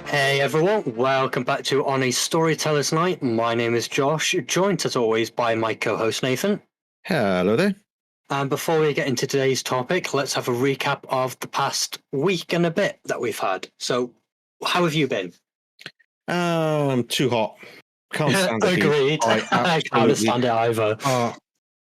Hey everyone, welcome back to On a Storyteller's Night. My name is Josh, joined as always by my co-host Nathan. Hello there. And before we get into today's topic, let's have a recap of the past week and a bit that we've had. So, how have you been? Too hot. Can't stand the heat. Agreed. I can't stand it either.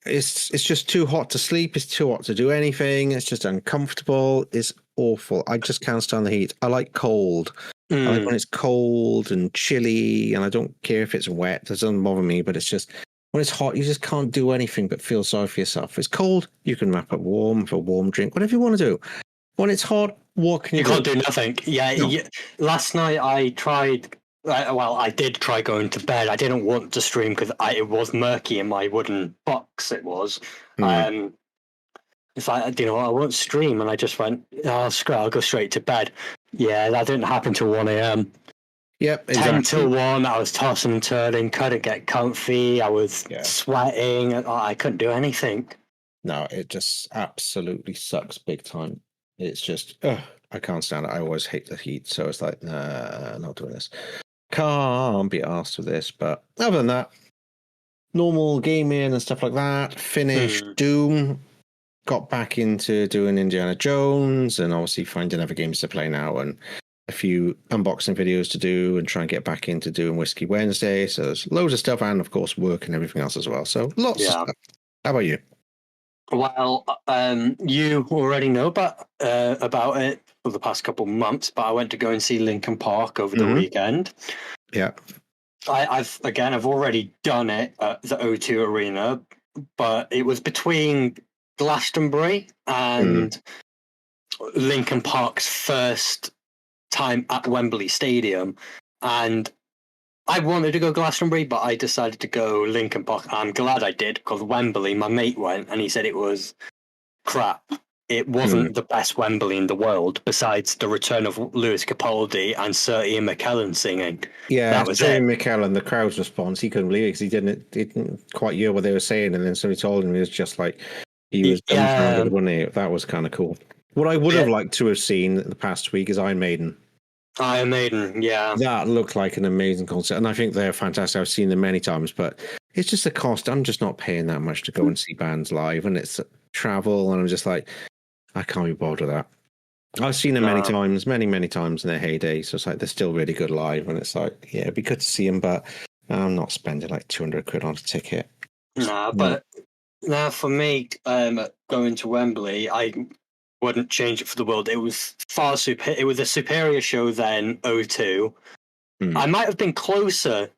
It's just too hot to sleep. It's too hot to do anything. It's just uncomfortable. It's awful. I just can't stand the heat. I like cold. I like when it's cold and chilly, and I don't care if it's wet. It doesn't bother me, but it's just when it's hot, you just can't do anything but feel sorry for yourself. If it's cold, you can wrap up warm for a warm drink, whatever you want to do. When it's hot, what can you do? You can't do nothing. Yeah, No. Last night I tried. Well, I did try going to bed. I didn't want to stream because it was murky in my wooden box. It was. It's like, you know, I won't stream, and I just went, oh, screw it, I'll go straight to bed. Yeah, that didn't happen till 1 a.m. Yep, exactly. 10 till 1, I was tossing and turning, couldn't get comfy, I was sweating, I couldn't do anything. No, it just absolutely sucks big time. It's just, I can't stand it. I always hate the heat, so it's like, nah, not doing this. Can't be asked with this, but other than that, normal gaming and stuff like that. Finished Doom. Got back into doing Indiana Jones and obviously finding other games to play now and a few unboxing videos to do and try and get back into doing Whiskey Wednesday. So there's loads of stuff and, of course, work and everything else as well. So lots of stuff. How about you? Well, you already know about it for the past couple of months, but I went to go and see Linkin Park over the weekend. Yeah. I've already done it at the O2 Arena, but it was between Glastonbury and Linkin Park's first time at Wembley Stadium, and I wanted to go Glastonbury, but I decided to go Linkin Park. I'm glad I did, because Wembley, my mate went and he said it was crap. It wasn't the best Wembley in the world, besides the return of Lewis Capaldi and Sir Ian McKellen singing. Yeah, that was Sir it. Ian McKellen, the crowd's response, he couldn't believe it because he didn't quite hear what they were saying, and then somebody told him, he was just like, he was dumbfounded, wasn't he? That was kind of cool. What I would have liked to have seen the past week is Iron Maiden. Iron Maiden, yeah. That looked like an amazing concert, and I think they're fantastic. I've seen them many times, but it's just the cost. I'm just not paying that much to go and see bands live, and it's travel, and I'm just like, I can't be bothered with that. I've seen them many times, many times in their heyday, so it's like they're still really good live, and it's like, yeah, it'd be good to see them, but I'm not spending like 200 quid on a ticket. But now for me, going to Wembley, I wouldn't change it for the world. It was it was a superior show than O2. I might have been closer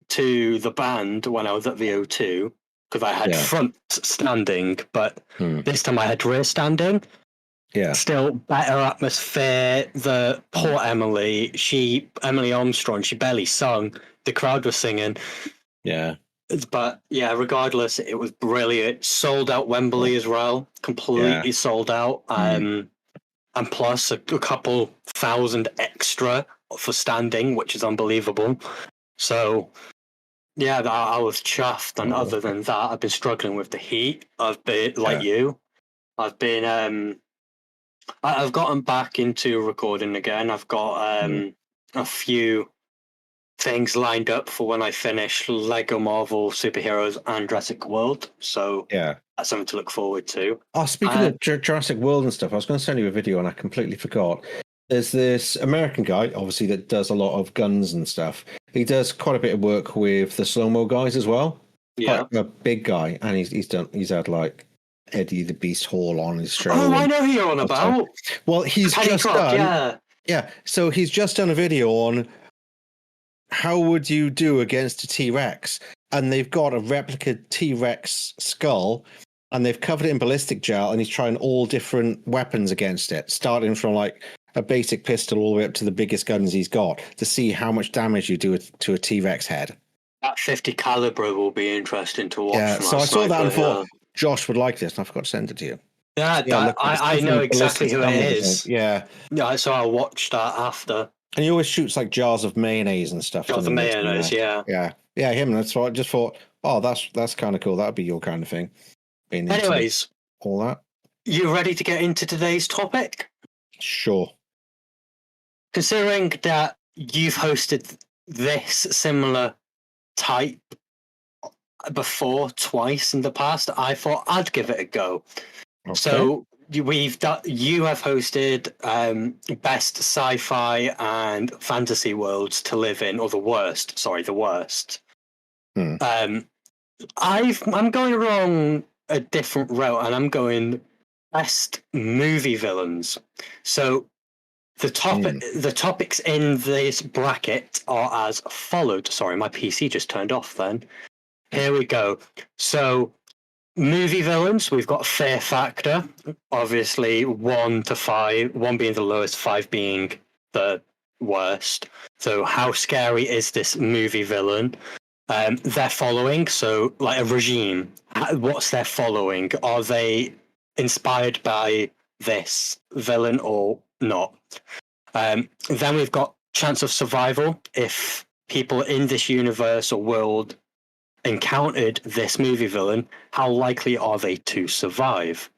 to the band when I was at the O2 because I had front standing, but this time I had rear standing. Yeah. Still better atmosphere. The poor Emily Armstrong, she barely sung. The crowd was singing. Yeah. But yeah, regardless, it was brilliant. Sold out Wembley as well, completely sold out. And plus a couple thousand extra for standing, which is unbelievable. So yeah, I was chuffed. And other than that, I've been struggling with the heat. I've been like you. I've been I've gotten back into recording again. I've got a few things lined up for when I finish Lego Marvel Superheroes and Jurassic World. So that's something to look forward to. Oh, speaking of Jurassic World and stuff, I was going to send you a video and I completely forgot. There's this American guy, obviously, that does a lot of guns and stuff. He does quite a bit of work with the slow-mo guys as well. Yeah. Quite a big guy, and he's had like Eddie the Beast Hall on his show. Oh, I know who you're on about. Well, he's Penny just Croc, done. Yeah. So he's just done a video on how would you do against a T-Rex, and they've got a replica T-Rex skull, and they've covered it in ballistic gel, and he's trying all different weapons against it, starting from like a basic pistol all the way up to the biggest guns he's got, to see how much damage you do to a T-Rex head. That 50 caliber will be interesting to watch. Yeah, so I saw that and thought Josh would like this, and I forgot to send it to you. Yeah, I know exactly who it is. Yeah, so I'll watch that after. And he always shoots like jars of mayonnaise and stuff. Jars of mayonnaise, yeah, him. That's why I just thought, oh, that's kind of cool. That'd be your kind of thing. Anyways, all that. You ready to get into today's topic? Sure. Considering that you've hosted this similar type before twice in the past. I thought I'd give it a go. Okay. So you have hosted best sci-fi and fantasy worlds to live in, or the worst. I'm going along a different route, and I'm going best movie villains. So the topics in this bracket are as followed. Sorry, my PC just turned off then. Here we go. So movie villains, we've got fear factor, obviously 1 to 5, 1 being the lowest, 5 being the worst. So how scary is this movie villain? Their following, so like a regime, what's their following? Are they inspired by this villain or not? Then we've got chance of survival. If people in this universe or world encountered this movie villain, how likely are they to survive?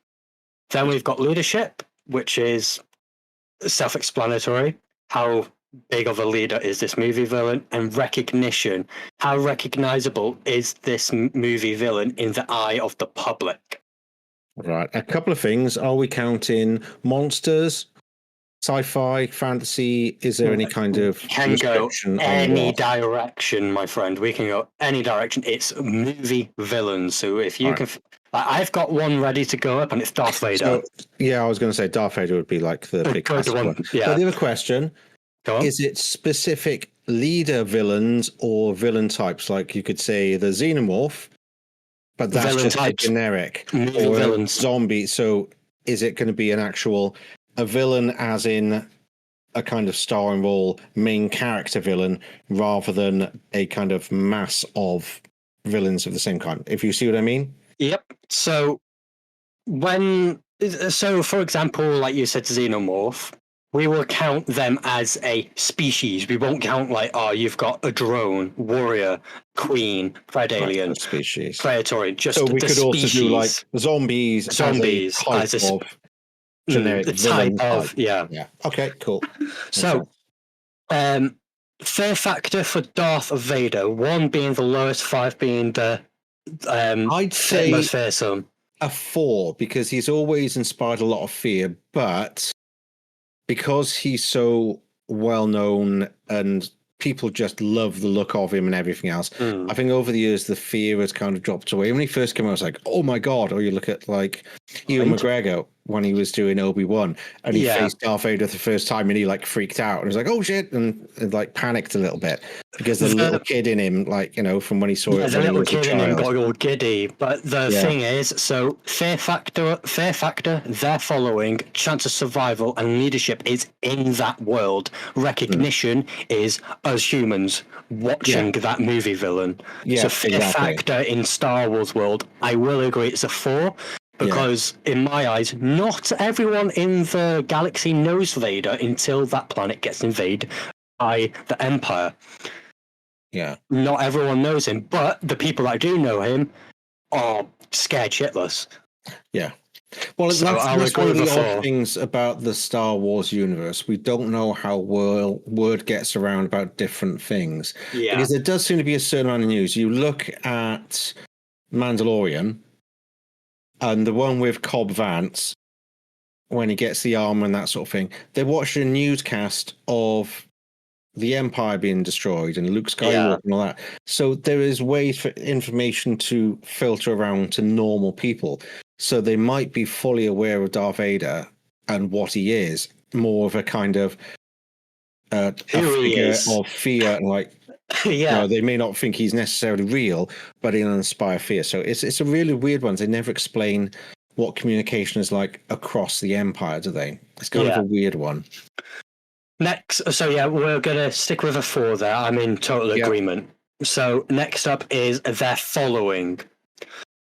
Then we've got leadership, which is self-explanatory. How big of a leader is this movie villain? And recognition. How recognizable is this movie villain in the eye of the public? Right. A couple of things. Are we counting monsters, sci-fi, fantasy? Is there any kind of Can go restriction any on direction, my friend. We can go any direction. It's movie villains. So if you can, I've got one ready to go up, and it's Darth Vader. So, yeah, I was going to say Darth Vader would be like the big one. Yeah. But the other question is: it specific leader villains or villain types? Like you could say the Xenomorph, but that's villain just types. a generic or villains. Zombie. So is it going to be a villain as in a kind of starring role main character villain rather than a kind of mass of villains of the same kind, if you see what I mean? Yep. So for example, like you said, Xenomorph, we will count them as a species. We won't count like, you've got a drone, warrior, queen, predalien, species, predatory. Just so we could species. also do like zombies as a type of generic villain type. Yeah. Okay, cool. So, fear factor for Darth Vader, 1 being the lowest, 5 being the I'd say most fearsome. A 4, because he's always inspired a lot of fear, but because he's so well known and people just love the look of him and everything else, I think over the years the fear has kind of dropped away. When he first came out, I was like, oh my god. Or you look at like Ewan McGregor when he was doing Obi-Wan and he faced Darth Vader the first time and he like freaked out and was like, oh shit, and like panicked a little bit because the little kid in him, like, you know, from when he saw it, the little kid in him got all giddy. But the thing is, so fear factor, their following, chance of survival, and leadership is in that world. Recognition is us humans watching that movie villain. So fear factor in Star Wars world, I will agree, it's a 4. Because in my eyes, not everyone in the galaxy knows Vader until that planet gets invaded by the Empire. Yeah. Not everyone knows him, but the people that do know him are scared shitless. Yeah. Well, so that's one of the odd things about the Star Wars universe. We don't know how word gets around about different things. Yeah. Because there does seem to be a certain amount of news. You look at Mandalorian, and the one with Cobb Vanth, when he gets the armor and that sort of thing, they watched a newscast of the Empire being destroyed and Luke Skywalker and all that. So there is ways for information to filter around to normal people. So they might be fully aware of Darth Vader and what he is, more of a kind of a figure of fear and like, they may not think he's necessarily real, but he'll inspire fear. So it's a really weird one. They never explain what communication is like across the Empire, do they? It's kind of a weird one. Next, so we're going to stick with a 4 there. I'm in total agreement. So next up is their following.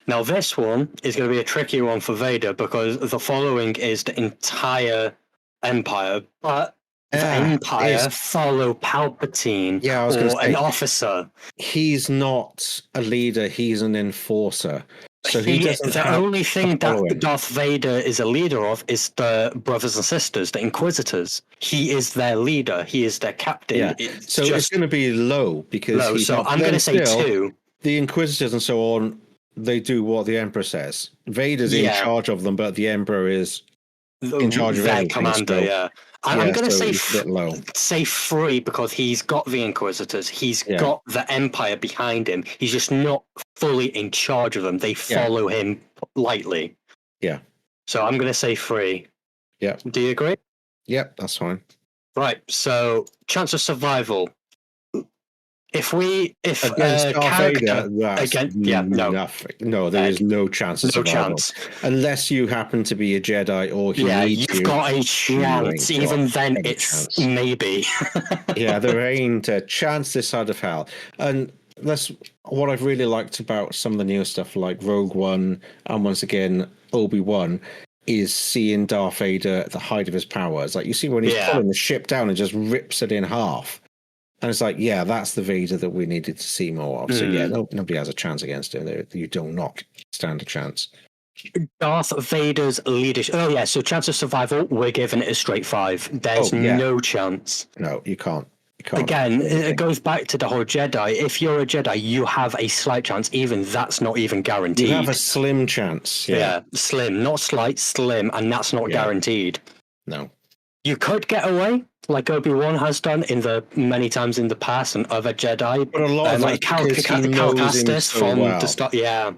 Now this one is going to be a tricky one for Vader because the following is the entire Empire, but the Empire follow Palpatine or an officer. He's not a leader, he's an enforcer. So he doesn't the have only thing a that following. Darth Vader is a leader of is the brothers and sisters, the Inquisitors. He is their leader. He is their captain. Yeah. It's So it's just going to be low because low. he's So not. I'm Then going to say still, 2. the Inquisitors and so on, they do what the Emperor says. Vader's in Yeah. charge of them, but the Emperor is in charge of Their everything. commander, So, yeah. I'm yeah, going to so say it's a bit low. say 3 because he's got the Inquisitors. He's Yeah. got the Empire behind him. He's just not fully in charge of them. They follow him lightly. Yeah. So I'm going to say 3. Yeah. Do you agree? Yep, that's fine. Right. So chance of survival. If Against Darth Vader, that's no, nothing. No, there is no chance of no survival. chance. Unless you happen to be a Jedi or he needs you've you. got a chance. Even then, it's chance. maybe. Yeah, there ain't a chance this side of hell. And that's what I've really liked about some of the newer stuff like Rogue One and once again Obi-Wan is seeing Darth Vader at the height of his powers. Like you see when he's pulling the ship down and just rips it in half. And it's like, yeah, that's the Vader that we needed to see more of. So yeah, nobody has a chance against him. You do not stand a chance. Darth Vader's leadership. Oh yeah, so chance of survival, we're giving it a straight 5. There's no chance. No, you can't. Again, it goes back to the whole Jedi. If you're a Jedi, you have a slight chance. Even that's not even guaranteed. You have a slim chance. Yeah, slim, not slight, slim, and that's not guaranteed. No. You could get away, like Obi-Wan has done in the many times in the past, and other Jedi. But a lot of like Cal Kestis from the start. Yeah,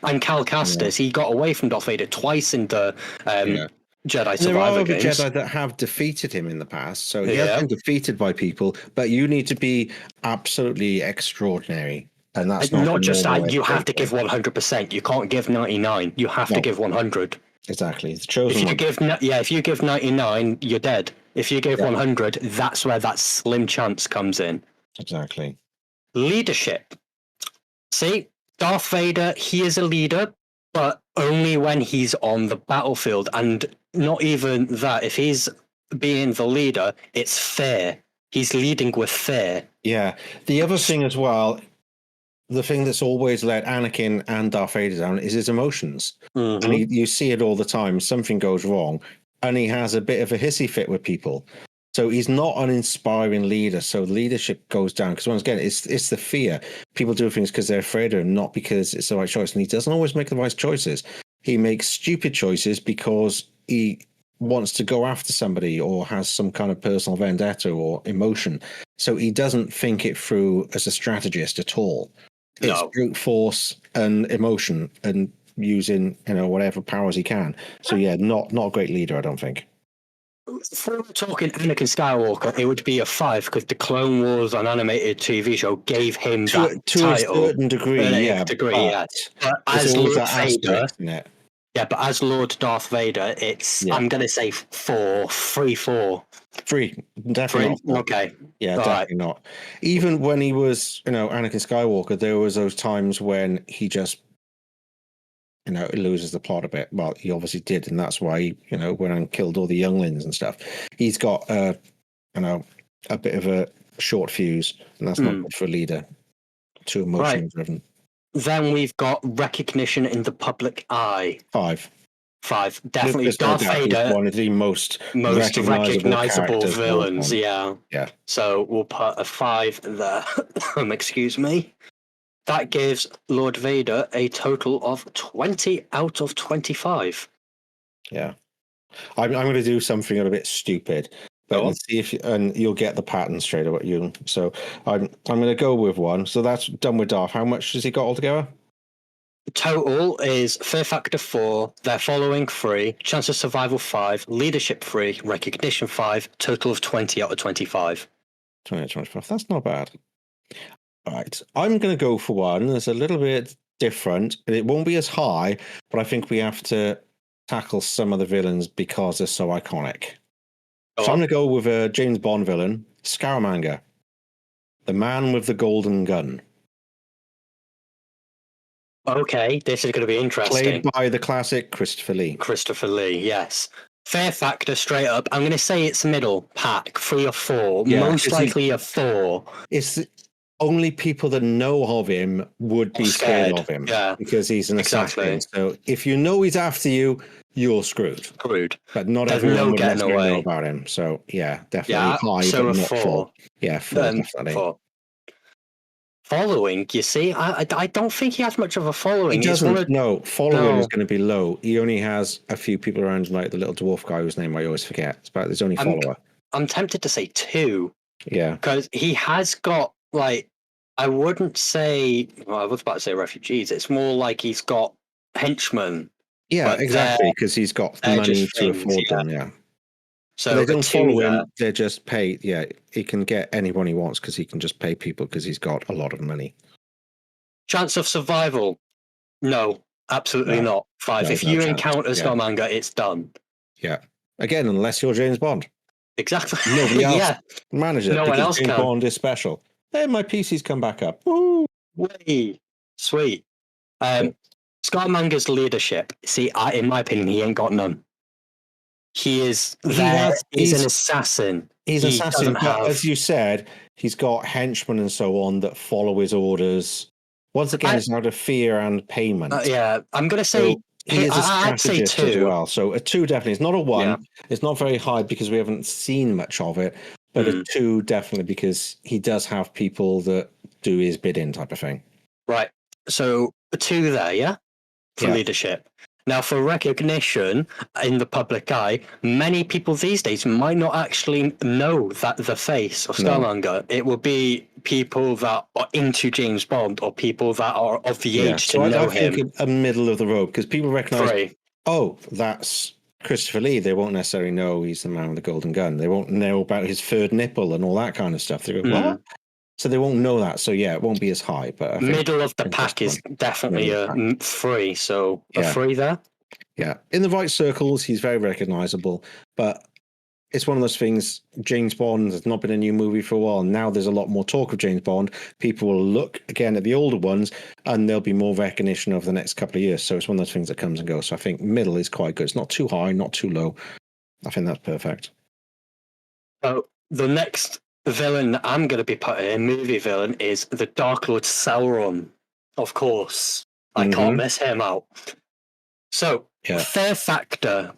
and Cal Kestis, he got away from Darth Vader twice in the Jedi Survivor games. There are other Jedi that have defeated him in the past, so he has been defeated by people. But you need to be absolutely extraordinary, and that's not just that. You have to give 100%. You can't give 99. You have to give 100. Exactly. It's chosen. If you give 99, you're dead. If you give 100, that's where that slim chance comes in. Exactly. Leadership. See, Darth Vader, he is a leader, but only when he's on the battlefield. And not even that. If he's being the leader, it's fear. He's leading with fear. Yeah. The other thing as well, the thing that's always let Anakin and Darth Vader down is his emotions. Mm-hmm. And you see it all the time. Something goes wrong, and he has a bit of a hissy fit with people. So he's not an inspiring leader. So leadership goes down because once again, it's the fear. People do things because they're afraid of him, not because it's the right choice. And he doesn't always make the right choices. He makes stupid choices because he wants to go after somebody or has some kind of personal vendetta or emotion. So he doesn't think it through as a strategist at all. It's brute force and emotion and using, whatever powers he can. So yeah, not a great leader, I don't think. If we were talking Anakin Skywalker, it would be a 5 because the Clone Wars an animated TV show gave him that to a certain degree, But as Lord Vader, but as Lord Darth Vader, I'm going to say 4, 3, 4. 3, definitely. 3? Okay. Yeah, definitely not. Even when he was, Anakin Skywalker, there was those times when he just, loses the plot a bit. Well, he obviously did, and that's why he, went and killed all the younglings and stuff. He's got, a bit of a short fuse, and that's not good for a leader. Too emotionally driven. Then we've got recognition in the public eye. 5. Definitely. Darth Vader, one of the most recognizable villains. Yeah. So we'll put a 5 there. Excuse me. That gives Lord Vader a total of 20 out of 25. Yeah. I'm going to do something a bit stupid, but let's see if you'll get the pattern straight away. So I'm going to go with 1. So that's done with Darth. How much has he got altogether? Total is fear factor 4, their following 3, chance of survival 5, leadership 3, recognition 5, total of 20 out of 25. 20 out of 25. That's not bad. All right. I'm going to go for 1 that's a little bit different. It won't be as high, but I think we have to tackle some of the villains because they're so iconic. So I'm going to go with a James Bond villain, Scaramanga, the man with the golden gun. Okay, this is going to be interesting. Played by the classic Christopher Lee. Christopher Lee, yes. Fair factor, straight up. I'm going to say it's middle pack, 3 or 4. Yeah, most likely a 4. only people that know of him would be scared of him Yeah, because he's of him would be scared of him because he's an assassin. So if you know he's after you, you're screwed. But not There's everyone no would getting necessarily know away. about him. So yeah, definitely Yeah, high, so but a not 4. full. Yeah, full, definitely. 4. Following, you see, I don't think he has much of a following. He doesn't. No, following is going to be low. He only has a few people around him, like the little dwarf guy whose name I always forget. It's about his only follower. I'm tempted to say 2. Yeah, because he has got like, I wouldn't say. Well, I was about to say refugees. It's more like he's got henchmen. Yeah, exactly, because he's got money to afford them. Yeah. So they don't follow him. They're just paid. Yeah, he can get anyone he wants because he can just pay people because he's got a lot of money. Chance of survival? No, absolutely not. 5. If you encounter Scaramanga, it's done. Yeah. Again, unless you're James Bond. Exactly. Nobody else manages it. No one else James can. Bond is special. Hey, my PC's come back up. Woo! Way sweet. Scaramanga's leadership. See, in my opinion, he ain't got none. He is there. He's an assassin. He's an assassin, but as you said, he's got henchmen and so on that follow his orders. Once again, it's out of fear and payment. I'm going to say he is a strategist as well. So a 2 definitely. It's not a 1. Yeah. It's not very high because we haven't seen much of it, but a 2 definitely because he does have people that do his bidding type of thing. Right. So a 2 there, yeah? For leadership. Now, for recognition in the public eye, many people these days might not actually know that the face of Scaramanga. No. It will be people that are into James Bond or people that are of the age to know him. I think a middle of the road because people recognize, that's Christopher Lee. They won't necessarily know he's the man with the golden gun. They won't know about his third nipple and all that kind of stuff. They go, what? So they won't know that. So yeah, it won't be as high. But I think middle of the pack is definitely a 3. So a 3 there. Yeah, in the right circles, he's very recognizable. But it's one of those things. James Bond has not been a new movie for a while. Now there's a lot more talk of James Bond. People will look again at the older ones, and there'll be more recognition over the next couple of years. So it's one of those things that comes and goes. So I think middle is quite good. It's not too high, not too low. I think that's perfect. So the next villain that I'm going to be putting in, movie villain, is the Dark Lord Sauron. Of course, I can't miss him out. So, fear factor.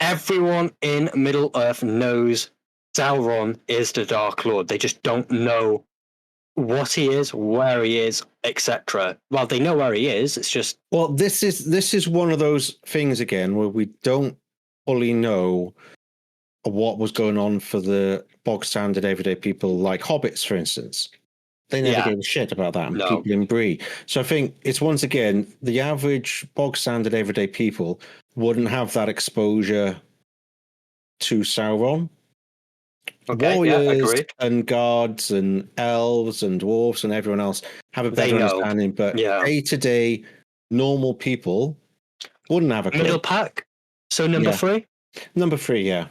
Everyone in Middle Earth knows Sauron is the Dark Lord. They just don't know what he is, where he is, etc. Well, they know where he is. It's just this is one of those things again where we don't fully know what was going on for the bog standard everyday people like hobbits, for instance. They never gave a shit about that, and people in Bree. So I think it's once again the average bog standard everyday people wouldn't have that exposure to Sauron. Warriors and guards and elves and dwarves and everyone else have a better understanding, but day-to-day normal people wouldn't have a clue. Middle pack. So number 3? Number 3, yeah.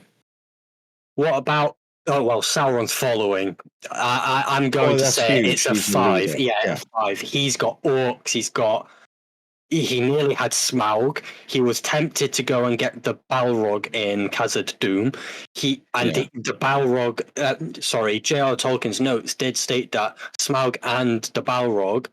What about Sauron's following? I'm going to say it's a 5. Yeah, 5. He's got orcs. He nearly had Smaug. He was tempted to go and get the Balrog in Khazad-dûm. The Balrog. J.R. Tolkien's notes did state that Smaug and the Balrog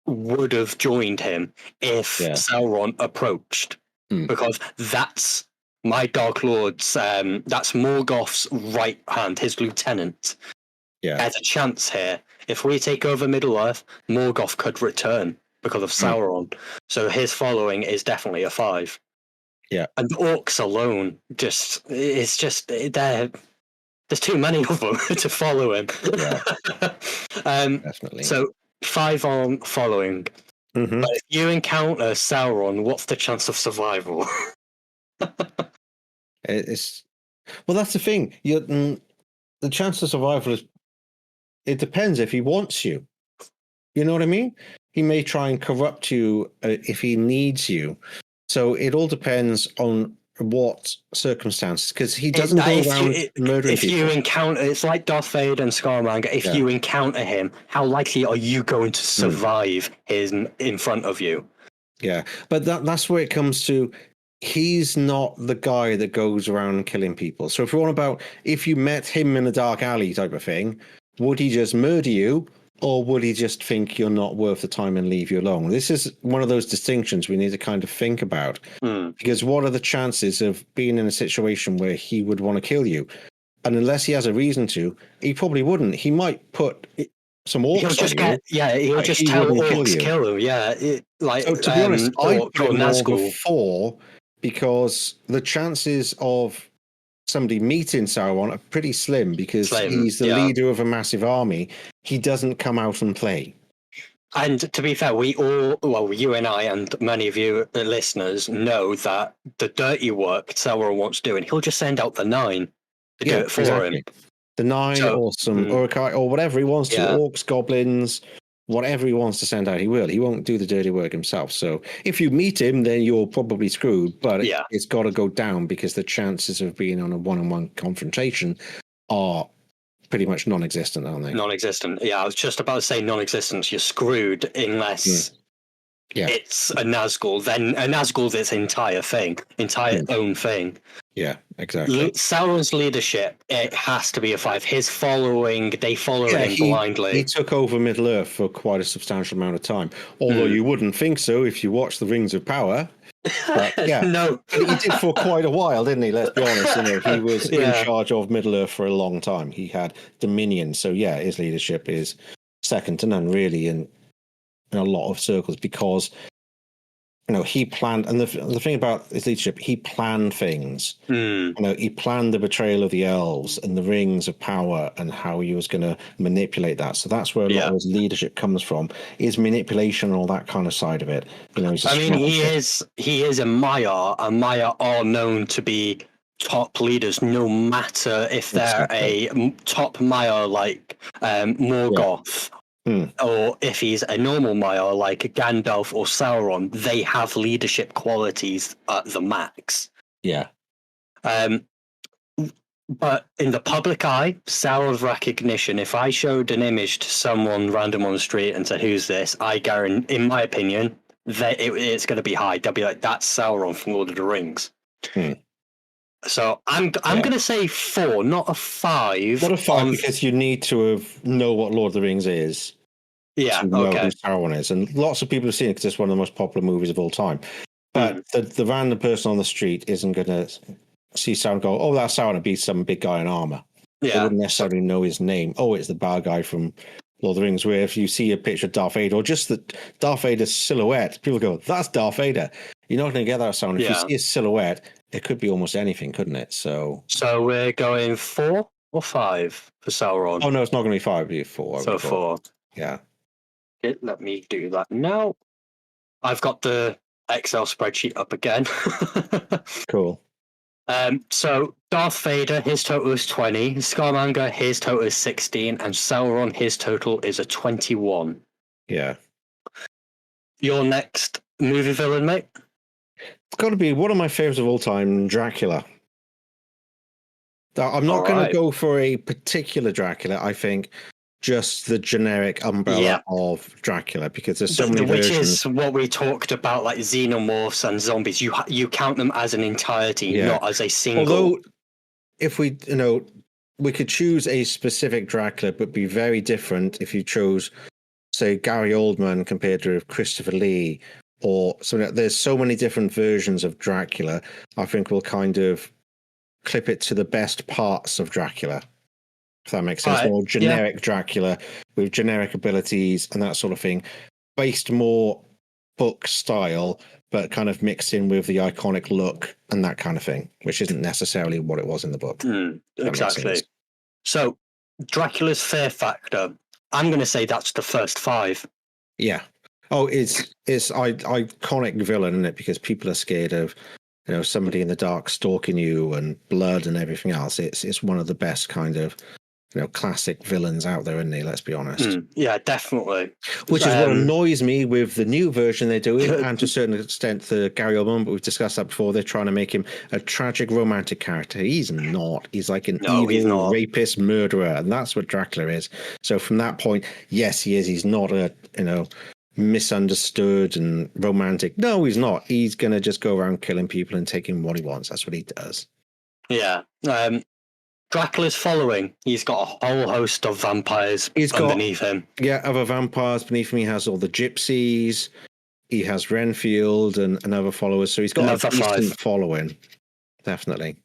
would have joined him if Sauron approached, because that's my Dark Lord's. That's Morgoth's right hand, his lieutenant. Yeah, there's a chance here. If we take over Middle Earth, Morgoth could return because of Sauron. So his following is definitely a 5. Yeah. And the orcs alone, there's too many of them to follow him. Yeah. Definitely. So 5 on following. But if you encounter Sauron, what's the chance of survival? That's the thing. The chance of survival is, it depends if he wants you. You know what I mean? He may try and corrupt you if he needs you. So it all depends on what circumstances, because he doesn't go around murdering people. If you encounter, it's like Darth Vader and Scaramanga. If you encounter him, how likely are you going to survive him in front of you? Yeah, but that's where it comes to. He's not the guy that goes around killing people. So if you met him in a dark alley type of thing, would he just murder you, or would he just think you're not worth the time and leave you alone? This is one of those distinctions we need to kind of think about. Because what are the chances of being in a situation where he would want to kill you? And unless he has a reason to, he probably wouldn't. He might put some orcs He'll just on you. he'll just tell orcs kill him. Yeah, So to be honest, I'd put or it more of a Nazgul. 4, because the chances of somebody meeting Sauron are pretty slim, because he's the leader of a massive army. He doesn't come out and play. And to be fair, we all, well, you and I and many of you listeners know that the dirty work Sauron wants doing, he'll just send out the 9 to do it for him. The 9 or some Uruk-hai or whatever he wants to, orcs, goblins, whatever he wants to send out, he will. He won't do the dirty work himself. So if you meet him, then you're probably screwed, but it's got to go down, because the chances of being on a one-on-one confrontation are pretty much non-existent, aren't they? Non-existent. Yeah, I was just about to say non-existent. You're screwed unless it's a Nazgul. Then a Nazgul's its entire own thing. Yeah, exactly. Sauron's leadership, it has to be a 5. His following, they follow him blindly. He took over Middle-earth for quite a substantial amount of time. Although you wouldn't think so if you watch The Rings of Power. But No. He did for quite a while, didn't he? Let's be honest. He was in charge of Middle-earth for a long time. He had dominion. So, his leadership is second to none, really, in a lot of circles, because he planned, and the thing about his leadership, he planned things. He planned the betrayal of the elves and the rings of power, and how he was going to manipulate that. So that's where a lot of his leadership comes from, is manipulation and all that kind of side of it. He is a Maiar, and Maiar are known to be top leaders, no matter if they're a top Maiar like Morgoth. Or if he's a normal Maiar like Gandalf or Sauron, they have leadership qualities at the max. Yeah. But in the public eye, Sauron's recognition, if I showed an image to someone random on the street and said, "Who's this?" I guarantee, in my opinion, that it's going to be high. They'll be like, "That's Sauron from Lord of the Rings." So I'm going to say 4, not a 5. Not a 5, because you need to know what Lord of the Rings is. Yeah, to know who Sauron is. And lots of people have seen it because it's one of the most popular movies of all time. But the random person on the street isn't going to see Sauron and go, "Oh, that's Sauron," and be some big guy in armor. They wouldn't necessarily know his name. Oh, it's the bad guy from Lord of the Rings. Where if you see a picture of Darth Vader, or just the Darth Vader's silhouette, people go, "That's Darth Vader." You're not going to get that Sauron. If you see his silhouette, it could be almost anything, couldn't it? So we're going 4 or 5 for Sauron. Oh no, it's not going to be 5. It'll be 4. So 4. Yeah. Okay, let me do that now. I've got the Excel spreadsheet up again. Cool. So Darth Vader, his total is 20. Scaramanga, his total is 16, and Sauron, his total is a 21. Yeah. Your next movie villain, mate? It's got to be one of my favorites of all time, Dracula. I'm not going to go for a particular Dracula. I think just the generic umbrella of Dracula, because there's so many versions. Which is what we talked about, like xenomorphs and zombies. You count them as an entirety, not as a single. Although, if we could choose a specific Dracula, but be very different if you chose, say, Gary Oldman compared to Christopher Lee, or something. There's so many different versions of Dracula. I think we'll kind of clip it to the best parts of Dracula. If that makes sense. More generic Dracula with generic abilities and that sort of thing, based more book style, but kind of mixed in with the iconic look and that kind of thing, which isn't necessarily what it was in the book. Exactly. So Dracula's fear factor, I'm going to say that's the first 5. Yeah. Oh, it's iconic villain, isn't it? Because people are scared of somebody in the dark stalking you and blood and everything else. It's one of the best kind of classic villains out there, isn't he? Let's be honest. Yeah, definitely. Which is what annoys me with the new version they're doing, and to a certain extent the Gary Oldman, but we've discussed that before. They're trying to make him a tragic romantic character. He's not. He's like an evil rapist murderer, and that's what Dracula is. So from that point, yes, he is. He's not a misunderstood and romantic. No, he's not. He's gonna just go around killing people and taking what he wants. That's what he does. Yeah. Dracula's following. He's got a whole host of vampires He's got underneath him. other vampires beneath him. He has all the gypsies. He has Renfield and other followers. So he's got Another a decent 5. following. Definitely.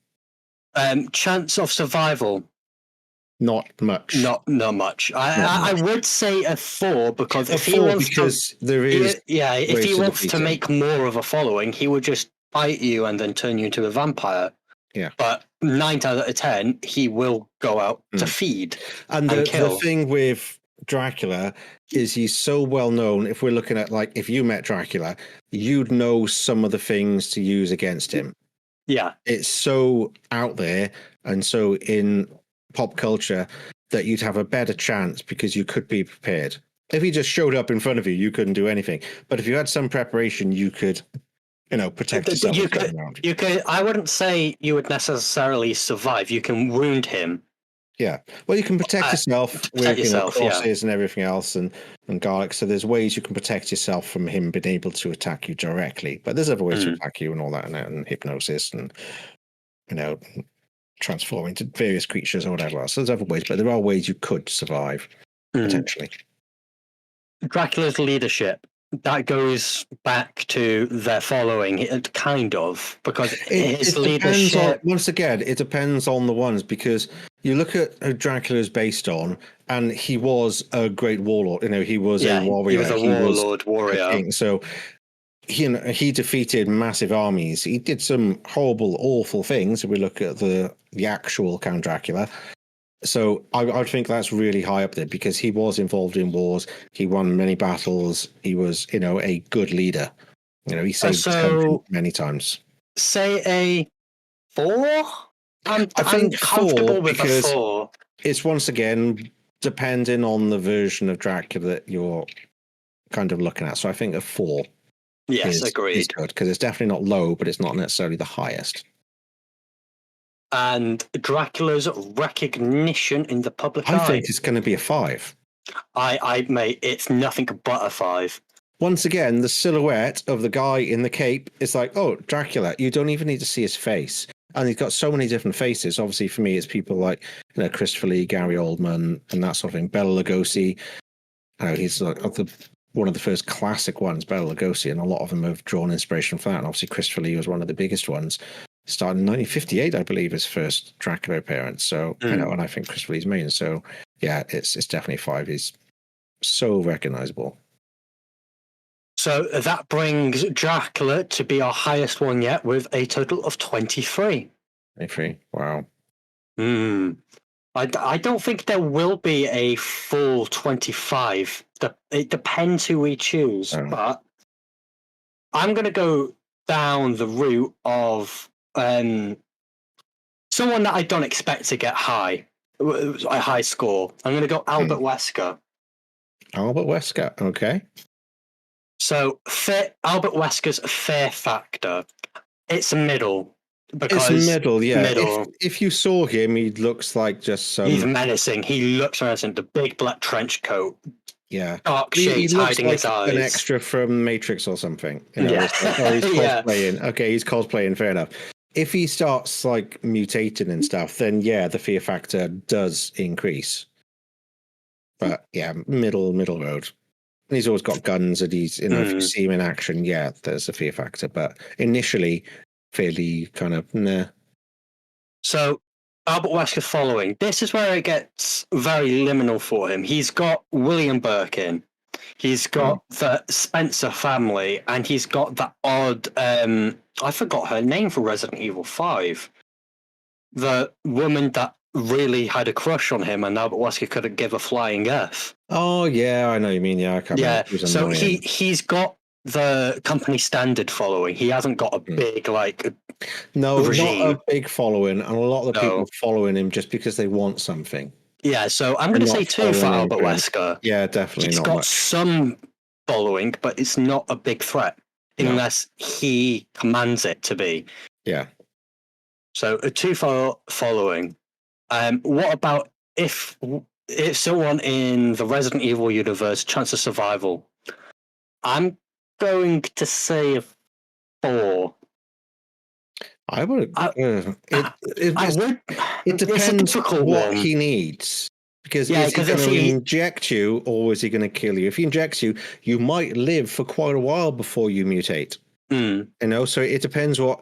Chance of survival. Not much. Not much. I would say a 4 because if he wants if he wants to make more of a following, he would just bite you and then turn you into a vampire. Yeah. But 9 out of 10, he will go out to feed and kill. The thing with Dracula is he's so well known. If we're looking at, like, if you met Dracula, you'd know some of the things to use against him. Yeah. It's so out there and so in pop culture that you'd have a better chance because you could be prepared. If he just showed up in front of you, you couldn't do anything. But if you had some preparation, you could, protect yourself. You could. I wouldn't say you would necessarily survive. You can wound him. Yeah. Well, you can protect yourself with crosses and everything else and garlic. So there's ways you can protect yourself from him being able to attack you directly. But there's other ways to attack you and all that, and hypnosis and transform into various creatures or whatever else. So there's other ways, but there are ways you could survive potentially. Dracula's leadership, that goes back to their following, kind of, because his leadership... Once again, it depends on the ones, because you look at who Dracula is based on, and he was a great warlord. He was a warrior. He was a warlord, warrior. King. So he defeated massive armies. He did some horrible, awful things. If we look at the actual Count Dracula. So I think that's really high up there because he was involved in wars. He won many battles. He was, a good leader. He saved his country many times. Say a 4? I'm comfortable with a 4. It's once again depending on the version of Dracula that you're kind of looking at. So I think a 4. Yes, agreed. Is good because it's definitely not low, but it's not necessarily the highest. And Dracula's recognition in the public eye. I think it's going to be a 5. Mate, it's nothing but a 5. Once again, the silhouette of the guy in the cape is like, oh, Dracula. You don't even need to see his face. And he's got so many different faces. Obviously, for me, it's people like Christopher Lee, Gary Oldman, and that sort of thing. Bela Lugosi. He's like one of the first classic ones, Bela Lugosi, and a lot of them have drawn inspiration from that. And obviously, Christopher Lee was one of the biggest ones. Started in 1958, I believe, his first Dracula appearance. So, and I think Christopher Lee's main. So, yeah, it's definitely 5. He's so recognizable. So that brings Dracula to be our highest one yet with a total of 23. 23, wow. I don't think there will be a full 25. It depends who we choose, but I'm going to go down the route of someone that I don't expect to get a high score. I'm going to go Albert Wesker. Albert Wesker, okay. So Albert Wesker's fear factor, it's middle. It's middle, yeah. Middle. If you saw him, he looks like just some... He's menacing. He looks menacing. The big black trench coat. Yeah. Dark shades hiding his eyes. An extra from Matrix or something. He's cosplaying. Okay, he's cosplaying, fair enough. If he starts mutating and stuff, then the fear factor does increase. But middle road. And he's always got guns, and he's if you see him in action, there's a fear factor. But initially, fairly kind of nah. So Albert Wesker following. This is where it gets very liminal for him. He's got William Birkin. He's got the Spencer family, and he's got that odd I forgot her name for Resident Evil 5. The woman that really had a crush on him, and Albert Wesker couldn't give a flying F. Oh yeah, I know you mean. Yeah, I can't remember. So he's got the company standard following. He hasn't got a big regime. Not a big following, and a lot of the people following him just because they want something. Yeah, so I'm going to say 2 for Albert Wesker. Yeah, definitely. He's got some following, but it's not a big threat unless he commands it to be. Yeah. So a 2 for following. What about if someone in the Resident Evil universe, chance of survival? I'm going to say a 4. I would. I, I would. It It's a depends difficult what one. he needs. Because Yeah, is he because going if to he, inject you or is he going to kill you? If he injects you, you might live for quite a while before you mutate. mm, So it depends what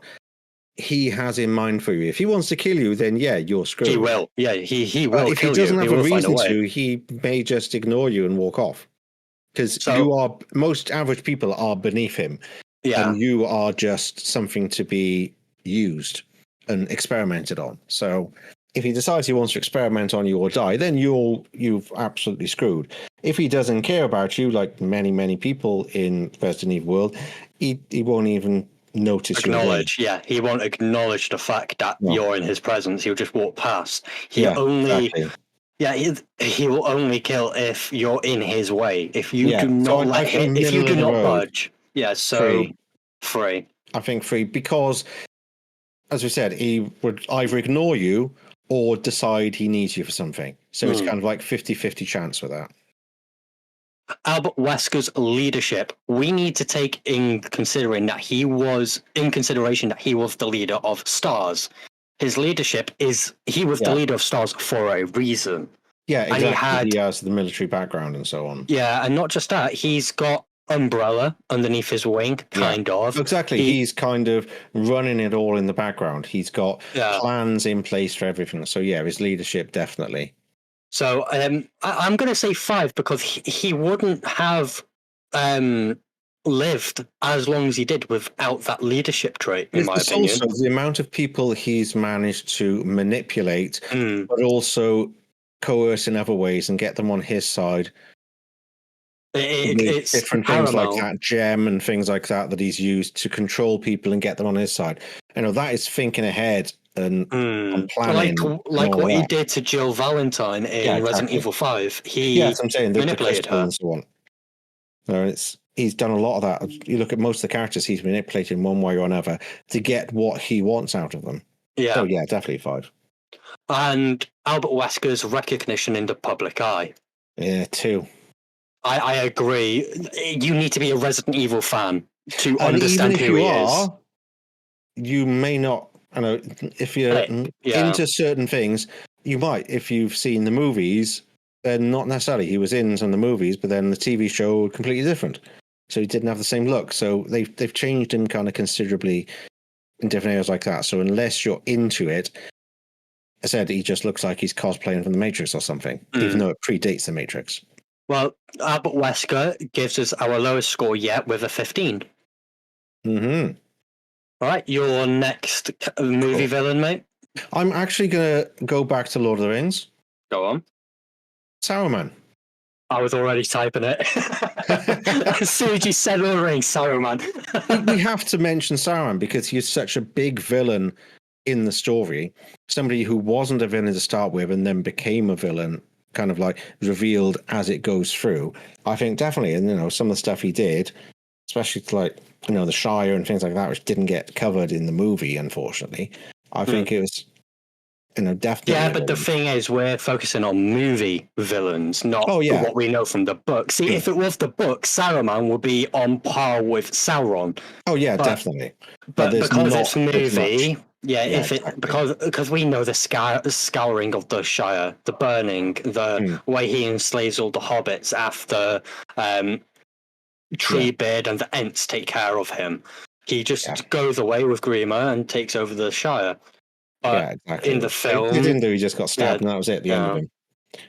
he has in mind for you. If he wants to kill you, then yeah, you're he screwed. will. Yeah, he But will if he kill you. doesn't He have a will find a reason way. to, he may just ignore you and walk off. Because So most average people are beneath him, yeah, and you are just something to be used and experimented on. So if he decides he wants to experiment on you or die, then you've absolutely screwed. If he doesn't care about you, like many people in Resident Evil world, he won't even notice you're there. acknowledge. Yeah, he won't acknowledge the fact that No. you're in his presence. He'll just walk past. He Yeah, only. exactly. Yeah, he will only kill if you're in his way. If you Yeah, do so not I let think him, if you middle do of the not road, budge, yeah. So free. free. I think free because, as we said, he would either ignore you or decide he needs you for something. So it's kind of like 50-50 chance with that. Albert Wesker's leadership, we need to take in considering that he was the leader of STARS. His leadership he was the leader of STARS for a reason. Yeah, exactly. And he has the military background and so on. Yeah, and not just that, he's got Umbrella underneath his wing, kind of. Exactly. He's kind of running it all in the background. He's got plans in place for everything. So yeah, his leadership definitely. So I'm going to say 5 because he wouldn't have lived as long as he did without that leadership trait, in my opinion. Also the amount of people he's managed to manipulate, but also coerce in other ways and get them on his side. It's different things like that gem and things like that he's used to control people and get them on his side. That is thinking ahead and planning, like what he did to Jill Valentine in Resident Evil 5. That's what I'm saying. The Manipulated crystal her and so on. He's done a lot of that. You look at most of the characters he's manipulated in one way or another to get what he wants out of them. Yeah. So yeah, definitely 5. And Albert Wesker's recognition in the public eye. Yeah, 2. I agree. You need to be a Resident Evil fan to and understand even if who he are, is. You may not. I know if you're into certain things, you might. If you've seen the movies, then not necessarily. He was in some of the movies, but then the TV show completely different. So he didn't have the same look. So they've changed him kind of considerably in different areas like that. So unless you're into it, I said he just looks like he's cosplaying from the Matrix or something, even though it predates the Matrix. Well, Albert Wesker gives us our lowest score yet with a 15. Mm-hmm. All right, your next movie villain, mate? I'm actually going to go back to Lord of the Rings. Go on. Saruman. I was already typing it. As soon as you said Lord of the Rings, Saruman. We have to mention Saruman because he's such a big villain in the story. Somebody who wasn't a villain to start with and then became a villain, kind of like revealed as it goes through. I think definitely, and some of the stuff he did, especially to like the Shire and things like that, which didn't get covered in the movie, unfortunately. I think it was definitely. Yeah, but the thing is, we're focusing on movie villains, not what we know from the book. See, if it was the book, Saruman would be on par with Sauron. Oh yeah, definitely. But because it's movie, exactly. because we know the scouring of the Shire, the burning, the way he enslaves all the hobbits after Treebeard and the Ents take care of him. He just goes away with Grima and takes over the Shire. But exactly. in the film, he didn't do. He just got stabbed, and that was it. The end of him,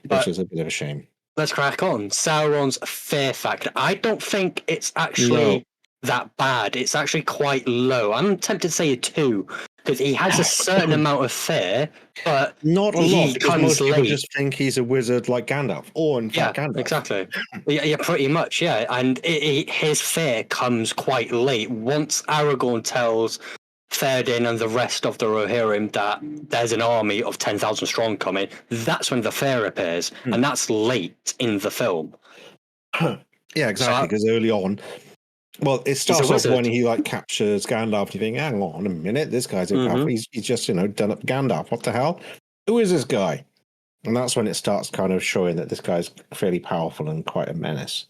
which is a bit of a shame. Let's crack on. Sauron's fear factor. I don't think it's actually that bad. It's actually quite low. I'm tempted to say a 2 because he has a certain amount of fear, but not a lot. Because most people late. just think he's a wizard like Gandalf, or in fact Gandalf. Exactly. Yeah, pretty much. Yeah, and his fear comes quite late. Once Aragorn tells Theoden and the rest of the Rohirrim that there's an army of 10,000 strong coming, that's when the fear appears, and that's late in the film. Yeah, exactly, because early on, well, it starts off when he captures Gandalf, and you think, hang on a minute, this guy's a powerful, he's just, done up Gandalf, what the hell? Who is this guy? And that's when it starts kind of showing that this guy's fairly powerful and quite a menace.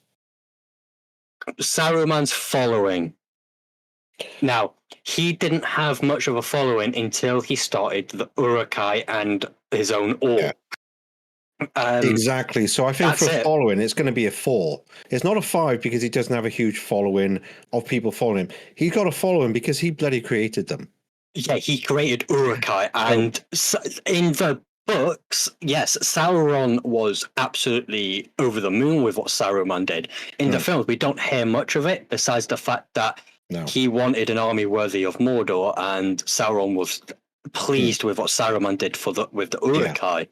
Saruman's following. Now, he didn't have much of a following until he started the Urukai and his own Yeah. orc. Exactly. So I think for That's it. following, it's going to be a 4. It's not a 5 because he doesn't have a huge following of people following him. He's got a following because he bloody created them. Yeah, he created Urukai, So, and in the books, yes, Sauron was absolutely over the moon with what Saruman did. In the films, we don't hear much of it, besides the fact that no. he wanted an army worthy of Mordor, and Sauron was pleased with what Saruman did with the Urukai.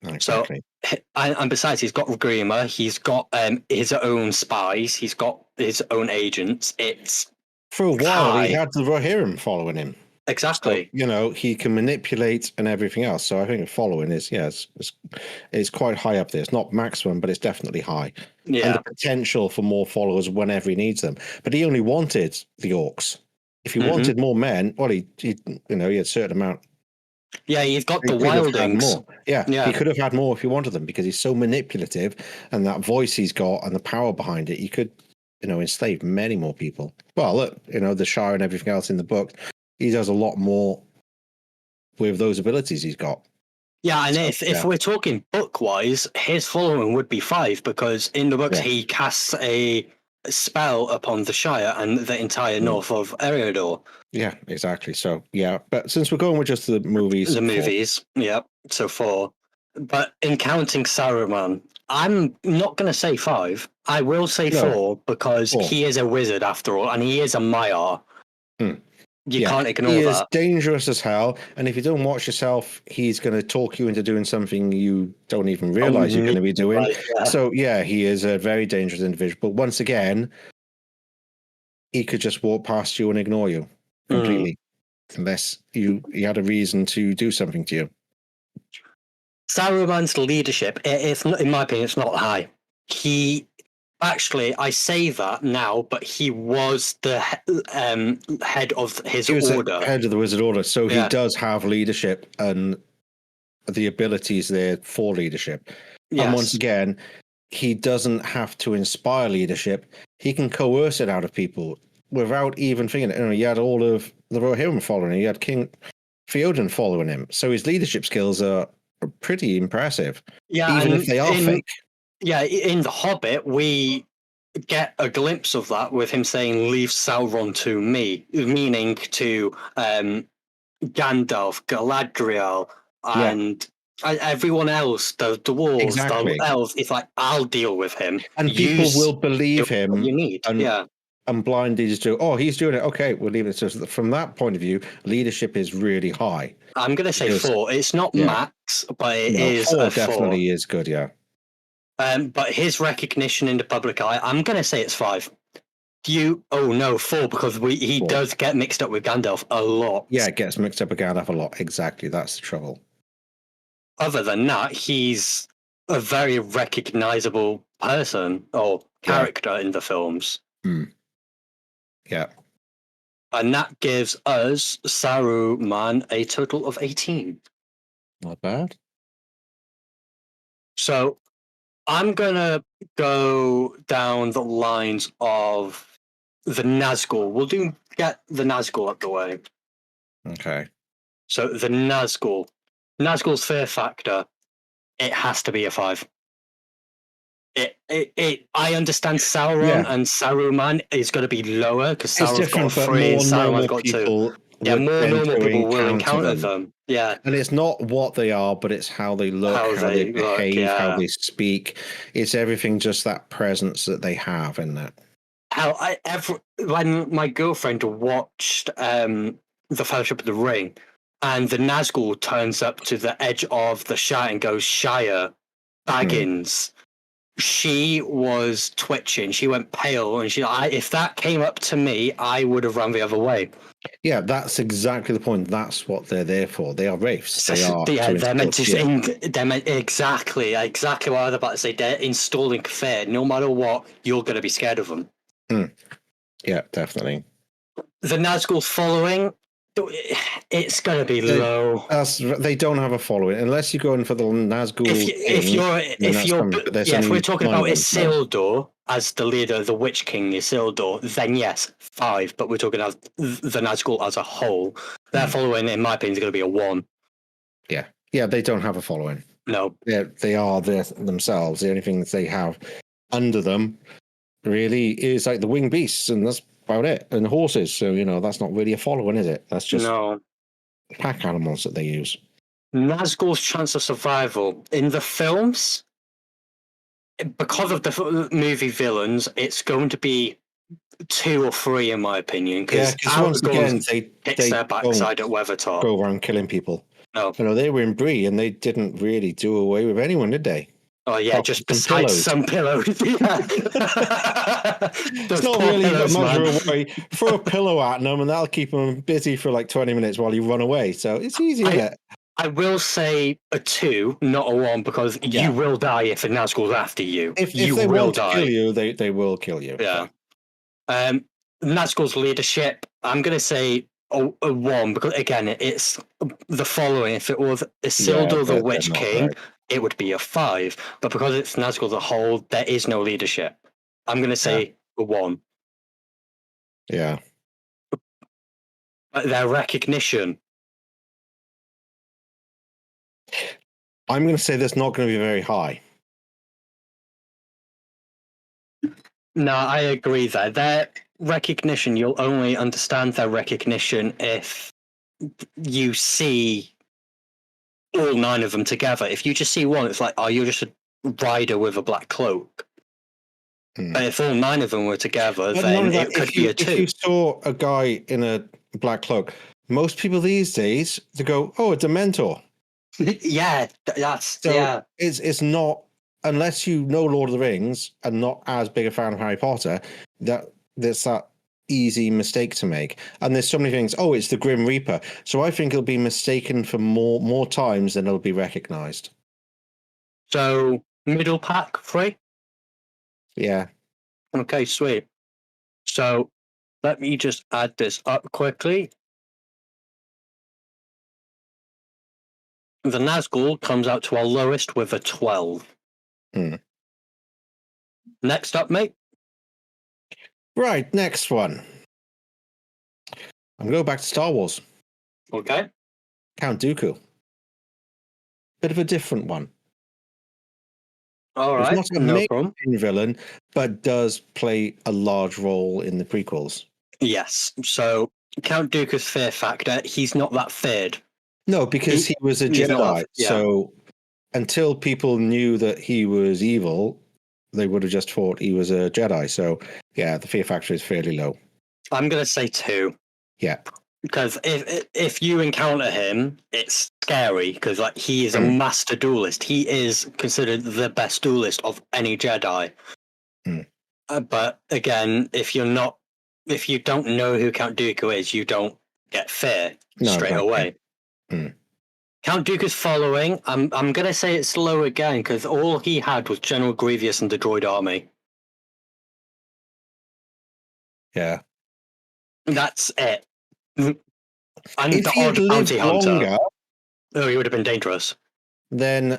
Yeah. Exactly. So, and besides, he's got Grima, he's got his own spies, he's got his own agents. It's For a while, high. he had the Rohirrim following him. Exactly. So, he can manipulate and everything else. So I think following is, it's quite high up there. It's not maximum, but it's definitely high. Yeah. And the potential for more followers whenever he needs them. But he only wanted the orcs. If he wanted more men, well, he had a certain amount. Yeah, you've got the He could have had wildlings. more. Yeah, he could have had more if he wanted them because he's so manipulative, and that voice he's got and the power behind it, he could, enslave many more people. Well, look, the Shire and everything else in the book, he does a lot more with those abilities he's got. Yeah, and if we're talking book-wise, his following would be 5 because in the books he casts a spell upon the Shire and the entire north of Eriador. Yeah, exactly. So, but since we're going with just the movies... So 4. But in counting Saruman, I'm not going to say 5. I will say 4 because he is a wizard after all, and he is a Maiar. You can't ignore that. He is dangerous as hell, and if you don't watch yourself, he's going to talk you into doing something you don't even realize you're going to be doing. So, he is a very dangerous individual. But once again, he could just walk past you and ignore you completely, unless you had a reason to do something to you. Saruman's leadership, in my opinion, it's not high. Actually, I say that now, but he was the head of his order. Head of the Wizard Order, so he does have leadership and the abilities there for leadership. Yes. And once again, he doesn't have to inspire leadership. He can coerce it out of people without even thinking. He had all of the Rohirrim following him. He had King Theoden following him. So his leadership skills are pretty impressive, even if they are fake. Yeah, in The Hobbit, we get a glimpse of that with him saying, "Leave Sauron to me," meaning to Gandalf, Galadriel, and everyone else, the dwarves, the elves. It's like, I'll deal with him. And people will believe him. You need, and blind leaders do. Oh, he's doing it. Okay, we'll leave it. So from that point of view, leadership is really high. I'm going to say 4. It's not max, but it is 4. Definitely is good, yeah. But his recognition in the public eye, I'm going to say it's 5. 4 because he does get mixed up with Gandalf a lot. Yeah, it gets mixed up with Gandalf a lot. Exactly, that's the trouble. Other than that, he's a very recognizable person or character in the films. Yeah. And that gives us, Saruman, a total of 18. Not bad. So I'm going to go down the lines of the Nazgul. We'll get the Nazgul out the way. Okay. So the Nazgul's fear factor, it has to be a 5. I understand Sauron and Saruman is going to be lower because Sauron's got 3 and Saruman's got 2. Yeah, more normal people will encounter them. Yeah. And it's not what they are, but it's how they look, how they behave, how they speak. It's everything, just that presence that they have in that. When my girlfriend watched The Fellowship of the Ring, and the Nazgul turns up to the edge of the Shire and goes, "Shire, Baggins." She was twitching. She went pale, and if that came up to me, I would have run the other way. Yeah, that's exactly the point. That's what they're there for. They are wraiths. They're meant to. Exactly what I was about to say. They're installing fear. No matter what, you're going to be scared of them. Yeah, definitely. The Nazgul's following, it's going to be low. They don't have a following unless you're going for the Nazgul. If we're talking about Isildur as the leader of the Witch King Isildur, then yes, 5. But we're talking of the Nazgul as a whole. Their following, in my opinion, is going to be a 1. Yeah, they don't have a following. No. They are themselves. The only thing that they have under them really is like the winged beasts, and that's about it. And horses. So, that's not really a following, is it? That's just pack animals that they use. Nazgul's chance of survival in the films, because of the movie villains, it's going to be 2 or 3 in my opinion. Because once again, they their backside at Weathertop. Go around killing people. No, they were in Bree, and they didn't really do away with anyone, did they? Oh yeah, just besides some pillows. Yeah. It's not really much of a way. Throw a pillow at them, and that'll keep them busy for like 20 minutes while you run away. So it's easy, isn't it? I will say a 2, not a 1, because you will die if a Nazgul's after you. If they want to kill you, they will kill you. Yeah. Nazgul's leadership, I'm going to say a 1, because again, it's the following. If it was Isildur the Witch King, it would be a 5. But because it's Nazgul as a whole, there is no leadership. I'm going to say a 1. Yeah. But their recognition. I'm going to say that's not going to be very high. No, I agree there. Their recognition, you'll only understand their recognition if you see all 9 of them together. If you just see one, it's like, oh, you're just a rider with a black cloak. But if all 9 of them were together, then it could be a 2. If you saw a guy in a black cloak, most people these days, they go, oh, it's a mentor. Yeah, It's not, unless you know Lord of the Rings and not as big a fan of Harry Potter, that's that easy mistake to make. And there's so many things. Oh, it's the Grim Reaper. So I think it'll be mistaken for more times than it'll be recognized. So middle pack 3? Yeah. Okay, sweet. So let me just add this up quickly. The Nazgul comes out to our lowest with a 12. Next up, mate. Right, next one. I'm going to go back to Star Wars. Okay. Count Dooku. Bit of a different one. All right. Not a main villain, but does play a large role in the prequels. Yes. So Count Dooku's fear factor, he's not that feared. No, because he was a Jedi. So until people knew that he was evil, they would have just thought he was a Jedi. So yeah, the fear factor is fairly low. I'm going to say 2. Yeah. Because if you encounter him, it's scary because like he is a master duelist. He is considered the best duelist of any Jedi. But again, if you don't know who Count Dooku is, you don't get fear straight away. Count Dooku's following, I'm gonna say it's low again because all he had was General Grievous and the droid army. Yeah. That's it. And if the he had odd lived bounty hunter. longer, he would have been dangerous. Then,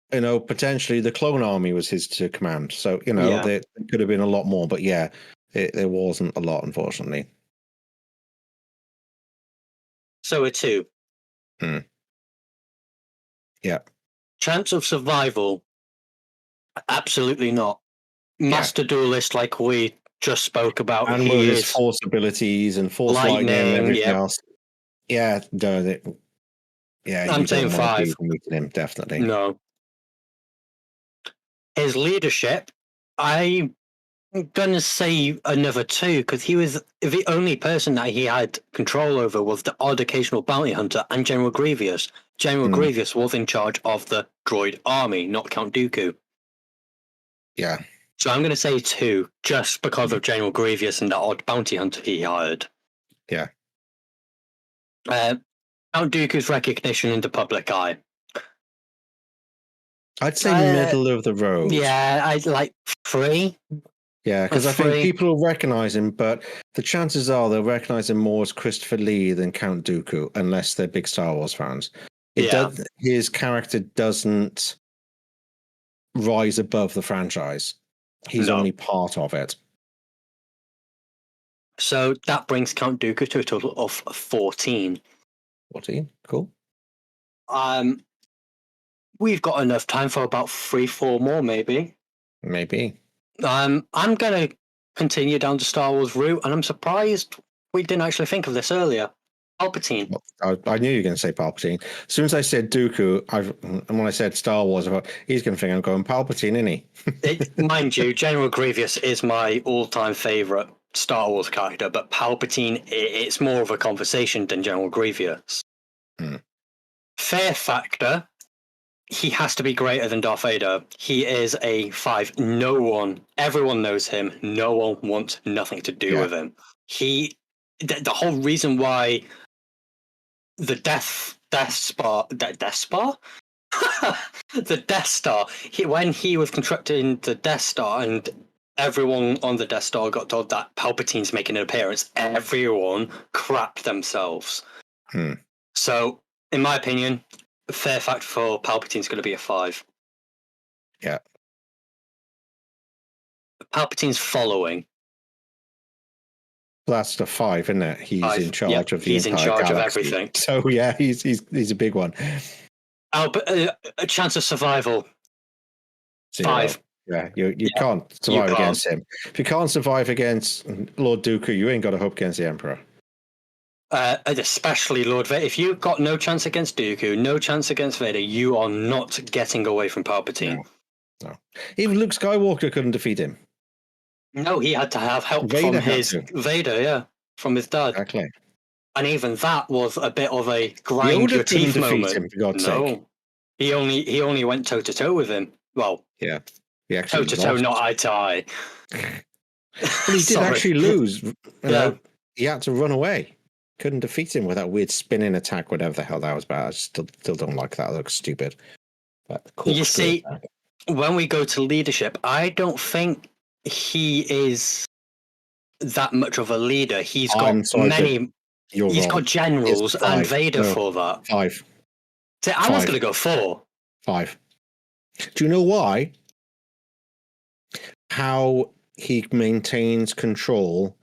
potentially the clone army was his to command. So, there could have been a lot more. But yeah, there wasn't a lot, unfortunately. So a 2. Yeah. Chance of survival? Absolutely not. Master duelist, like we just spoke about. And with his force abilities and force lightning and everything else. Yeah, I'm saying 5. Him, definitely. No. His leadership, I'm gonna say another 2 because he was the only person that he had control over was the odd occasional bounty hunter and General Grievous. General Grievous was in charge of the droid army, not Count Dooku. Yeah. So I'm gonna say 2 just because of General Grievous and the odd bounty hunter he hired. Yeah. Count Dooku's recognition in the public eye. I'd say middle of the road. Yeah, I'd like 3. Yeah, because I think people will recognize him, but the chances are they'll recognize him more as Christopher Lee than Count Dooku, unless they're big Star Wars fans. His character doesn't rise above the franchise. He's No. only part of it. So that brings Count Dooku to a total of 14. 14? Cool. We've got enough time for about 3-4 more, maybe. Maybe. I'm going to continue down the Star Wars route, and I'm surprised we didn't actually think of this earlier. Palpatine. Well, I knew you were going to say Palpatine. As soon as I said Dooku, and when I said Star Wars, I thought, he's going to think I'm going Palpatine, isn't he? Mind you, General Grievous is my all-time favorite Star Wars character, but Palpatine, it's more of a conversation than General Grievous. Fear factor, he has to be greater than Darth Vader. He is a 5. Everyone knows him. No one wants nothing to do with him. The whole reason why the Death Star, the Death Star. When he was constructing the Death Star, and everyone on the Death Star got told that Palpatine's making an appearance, everyone crapped themselves. So, in my opinion, the fear factor for Palpatine's going to be a 5. Yeah. Palpatine's following. That's the 5, isn't it? He's 5. in charge of the he's entire in charge galaxy. of everything. So yeah, he's a big one. But a chance of survival. 0. 5. Yeah, you can't survive against him. If you can't survive against Lord Dooku, you ain't got a hope against the Emperor. Especially Lord Vader. If you've got no chance against Dooku, no chance against Vader, you are not getting away from Palpatine. No. Even Luke Skywalker couldn't defeat him. No, he had to have help Vader from his dad. Exactly. And even that was a bit of a grind your teeth moment. Him, for God's sake. He only went toe to toe with him. Well, yeah, toe to toe, not eye to eye. But he did actually lose. You know, he had to run away. Couldn't defeat him with that weird spinning attack, whatever the hell that was about. I still don't like that. It looks stupid. You see, when we go to leadership, I don't think he is that much of a leader. He's got he's got generals and Vader for that. 5. See, I was going to go 4. 5. Do you know why? How he maintains control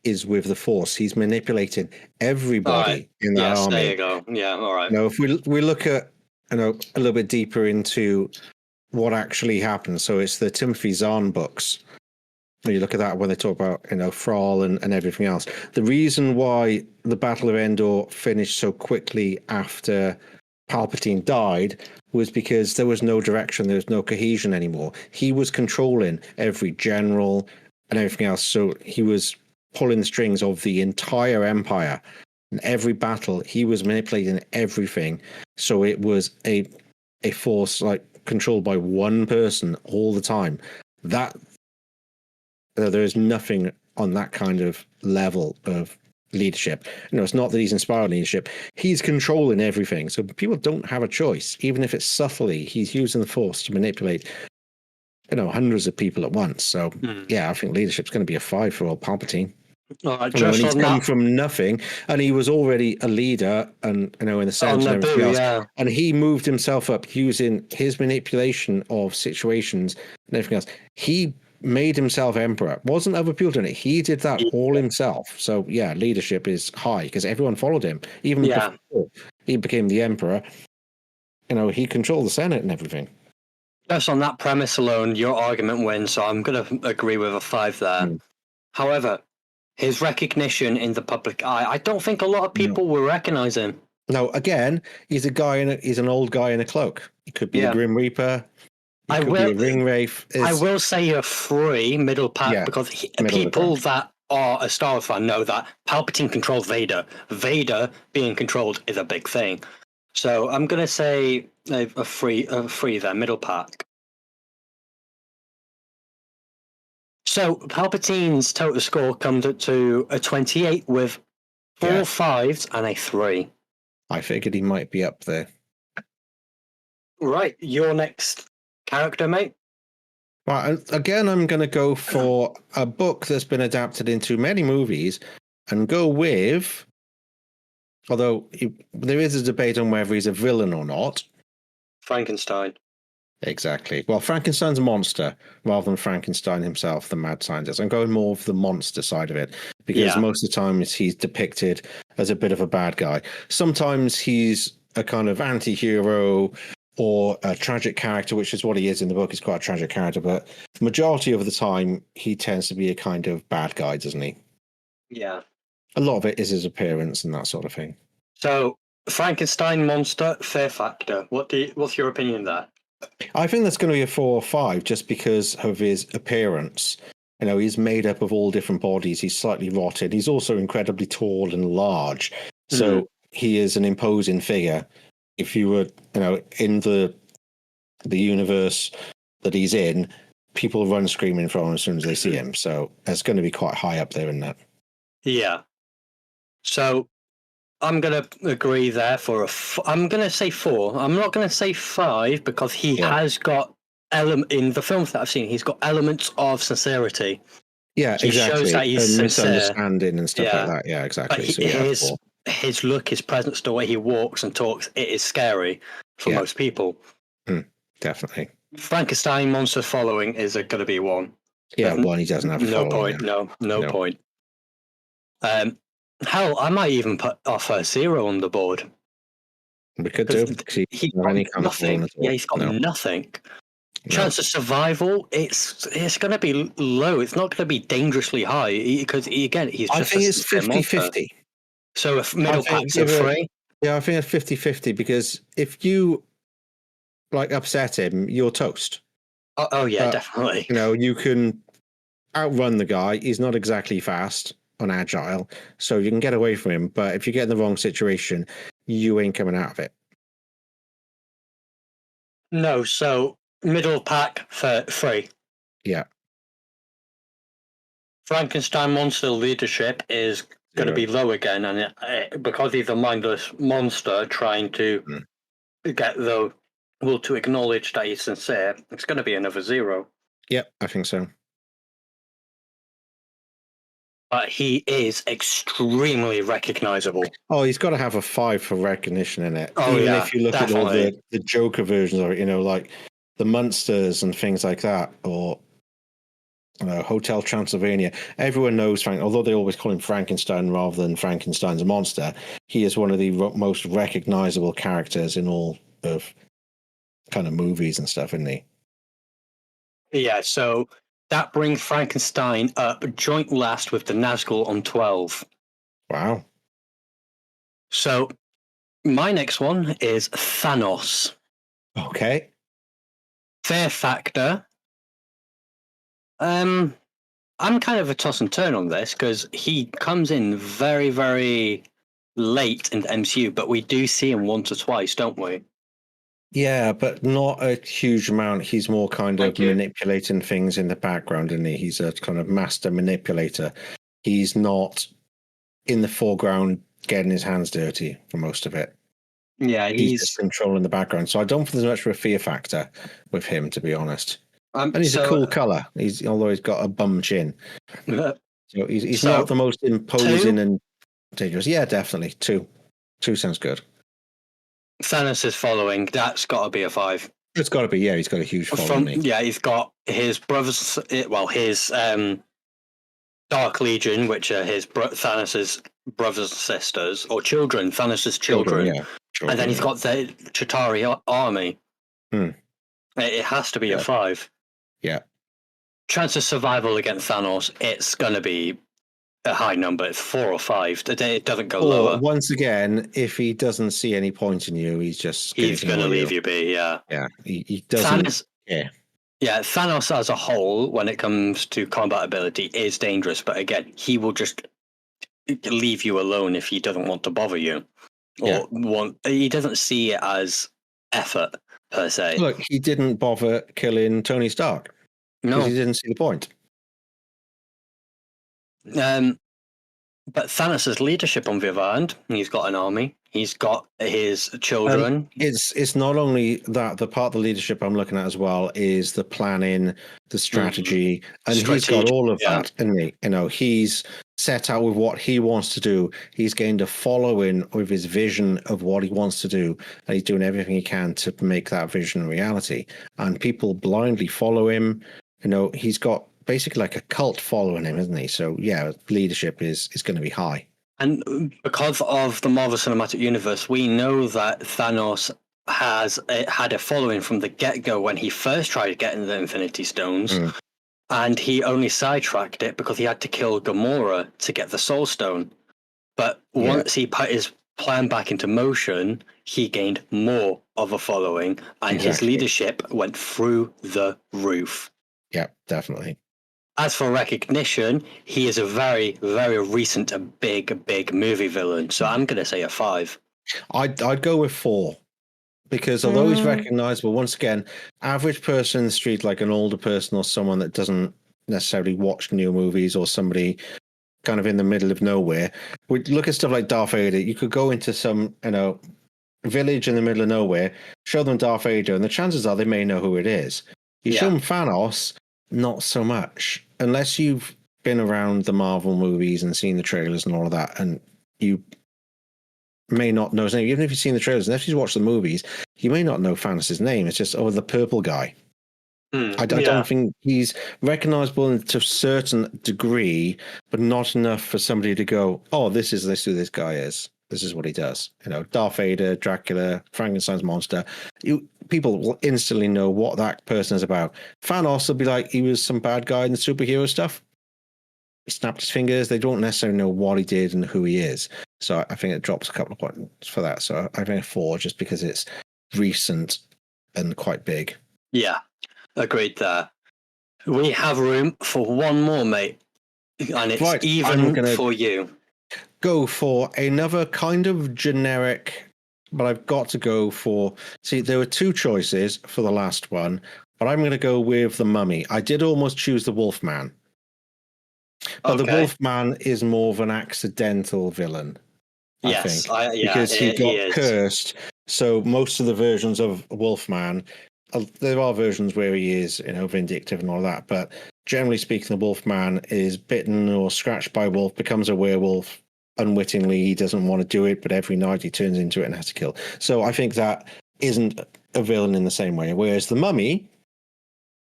is with the Force. He's manipulating everybody in that army. There you go. Yeah, all right. Now, if we look at a little bit deeper into what actually happened, so it's the Timothy Zahn books. When you look at that, when they talk about Thrall and everything else, the reason why the Battle of Endor finished so quickly after Palpatine died was because there was no direction, there was no cohesion anymore. He was controlling every general and everything else, so he was pulling the strings of the entire empire. In every battle, he was manipulating everything, so it was a force like controlled by one person all the time. That there is nothing on that kind of level of leadership. It's not that he's inspiring leadership. He's controlling everything. So people don't have a choice. Even if it's subtly, he's using the Force to manipulate, hundreds of people at once. So yeah, I think leadership's going to be a 5 for old Palpatine. When he's come from nothing, and he was already a leader, and in the sense and everything else, and he moved himself up using his manipulation of situations and everything else. He made himself emperor. It wasn't other people doing it. He did that all himself. So yeah, leadership is high because everyone followed him. Even before he became the emperor, he controlled the Senate and everything. Just on that premise alone, your argument wins. So I'm going to agree with a 5 there. However, his recognition in the public eye, I don't think a lot of people will recognize him. No, again, he's he's an old guy in a cloak. He could be the Grim Reaper. He could be a ring wraith. I will say a 3 middle pack because people that are a Star Wars fan know that Palpatine controls Vader. Vader being controlled is a big thing. So I'm going to say a 3 there, middle pack. So Palpatine's total score comes up to a 28 with 4 5s and a 3. I figured he might be up there. Right, your next character, mate? Well, again, I'm going to go for a book that's been adapted into many movies and go with, although there is a debate on whether he's a villain or not. Frankenstein. Exactly. Well, Frankenstein's a monster rather than Frankenstein himself, the mad scientist. I'm going more of the monster side of it because most of the time he's depicted as a bit of a bad guy. Sometimes he's a kind of anti-hero or a tragic character, which is what he is in the book. He's quite a tragic character, but the majority of the time he tends to be a kind of bad guy, doesn't he? Yeah. A lot of it is his appearance and that sort of thing. So, Frankenstein monster, fear factor. What's your opinion there? I think that's going to be a 4 or 5 just because of his appearance. You know, he's made up of all different bodies. He's slightly rotted. He's also incredibly tall and large. So he is an imposing figure. If you were, in the universe that he's in, people run screaming from him as soon as they see him. So it's going to be quite high up there in that. Yeah. So I'm going to agree there I'm going to say 4. I'm not going to say 5 because he has got in the films that I've seen, he's got elements of sincerity. Yeah, he exactly. Shows that he's misunderstanding and stuff like that. Yeah, exactly. But his look, his presence, the way he walks and talks, it is scary for most people. Definitely. Frankenstein monster following is going to be 1. Yeah, 1 he doesn't have no point. No point. Hell, I might even put off a 0 on the board. We could do. He's got nothing. Yeah, he's got nothing. Chance of survival, it's going to be low. It's not going to be dangerously high because again, he's just. I think it's 50-50. So if middle pack's a 3. Yeah, I think it's 50-50 because if you upset him, you're toast. Oh yeah, definitely. You can outrun the guy. He's not exactly fast and agile, so you can get away from him. But if you get in the wrong situation, you ain't coming out of it. No, so middle pack for 3. Yeah. Frankenstein monster leadership is going to be low again, and because he's a mindless monster trying to get the will to acknowledge that he's sincere, it's going to be another 0. Yep, I think so. But he is extremely recognizable. Oh, he's got to have a 5 for recognition in it. Oh, even if you look at all the Joker versions of it, like the Munsters and things like that, or Hotel Transylvania. Everyone knows Frank, although they always call him Frankenstein rather than Frankenstein's a monster. He is one of the most recognizable characters in all of kind of movies and stuff, isn't he? Yeah, so that brings Frankenstein up joint last with the Nazgul on 12. Wow. So my next one is Thanos. Okay. Fear factor. I'm kind of a toss and turn on this because he comes in very, very late in the MCU, but we do see him once or twice, don't we? Yeah, but not a huge amount. He's more kind of manipulating things in the background, isn't he? He's a kind of master manipulator. He's not in the foreground getting his hands dirty for most of it. Yeah, he's just controlling the background. So I don't think there's much of a fear factor with him, to be honest. And he's a cool color. Although he's got a bum chin. So he's not the most imposing 2? And dangerous. Yeah, definitely 2. 2 sounds good. Thanos is following. That's got to be a 5. It's got to be. Yeah, he's got a huge following. He's got his brothers. Well, his Dark Legion, which are his Thanos's brothers and sisters or children. Thanos's children. And then he's got the Chitauri army. It has to be a 5. Yeah. Chance of survival against Thanos, it's going to be a high number. It's 4 or 5. It doesn't go lower. Once again, if he doesn't see any point in you, he's going to leave you be. Yeah. Yeah. He doesn't. Thanos, yeah. Thanos as a whole, when it comes to combat ability, is dangerous. But again, he will just leave you alone if he doesn't want to bother you, or he doesn't see it as effort per se. Look, he didn't bother killing Tony Stark. No, he didn't see the point. But Thanos' leadership, on the other hand, he's got an army. He's got his children. It's not only that. The part of the leadership I'm looking at as well is the planning, the strategy, and he's got all of that, isn't he? He's set out with what he wants to do. He's gained a following with his vision of what he wants to do, and he's doing everything he can to make that vision a reality. And people blindly follow him. He's got basically like a cult following him, isn't he? So yeah, leadership is going to be high. And because of the Marvel Cinematic Universe, we know that Thanos had a following from the get-go when he first tried getting the Infinity Stones. And he only sidetracked it because he had to kill Gamora to get the Soul Stone. But once he put his plan back into motion, he gained more of a following, and his leadership went through the roof. Yeah, definitely. As for recognition, he is a very, very recent, big movie villain. So I'm going to say a 5. I'd go with 4. Because although he's recognizable, once again, average person in the street, like an older person or someone that doesn't necessarily watch new movies, or somebody kind of in the middle of nowhere, would look at stuff like Darth Vader. You could go into some, village in the middle of nowhere, show them Darth Vader, and the chances are they may know who it is. You show them Thanos, not so much, unless you've been around the Marvel movies and seen the trailers and all of that, and you may not know his name. Even if you've seen the trailers and if you've watched the movies, you may not know Thanos' name. It's just, the purple guy. I don't think he's recognizable to a certain degree, but not enough for somebody to go, oh, this is who this guy is. This is what he does. Darth Vader, Dracula, Frankenstein's monster. People will instantly know what that person is about. Thanos will be like, he was some bad guy in the superhero stuff. He snapped his fingers. They don't necessarily know what he did and who he is. So I think it drops a couple of points for that. So I think a 4 just because it's recent and quite big. Yeah, agreed there. We have room for one more, mate. And it's even for you. Go for another kind of generic, but I've got to go for... See, there were 2 choices for the last one, but I'm going to go with the Mummy. I did almost choose the Wolfman. But the Wolfman is more of an accidental villain, I think. Because he got cursed. So most of the versions of Wolfman, there are versions where he is, vindictive and all that. But generally speaking, the Wolfman is bitten or scratched by a wolf, becomes a werewolf unwittingly. He doesn't want to do it, but every night he turns into it and has to kill. So I think that isn't a villain in the same way. Whereas the Mummy...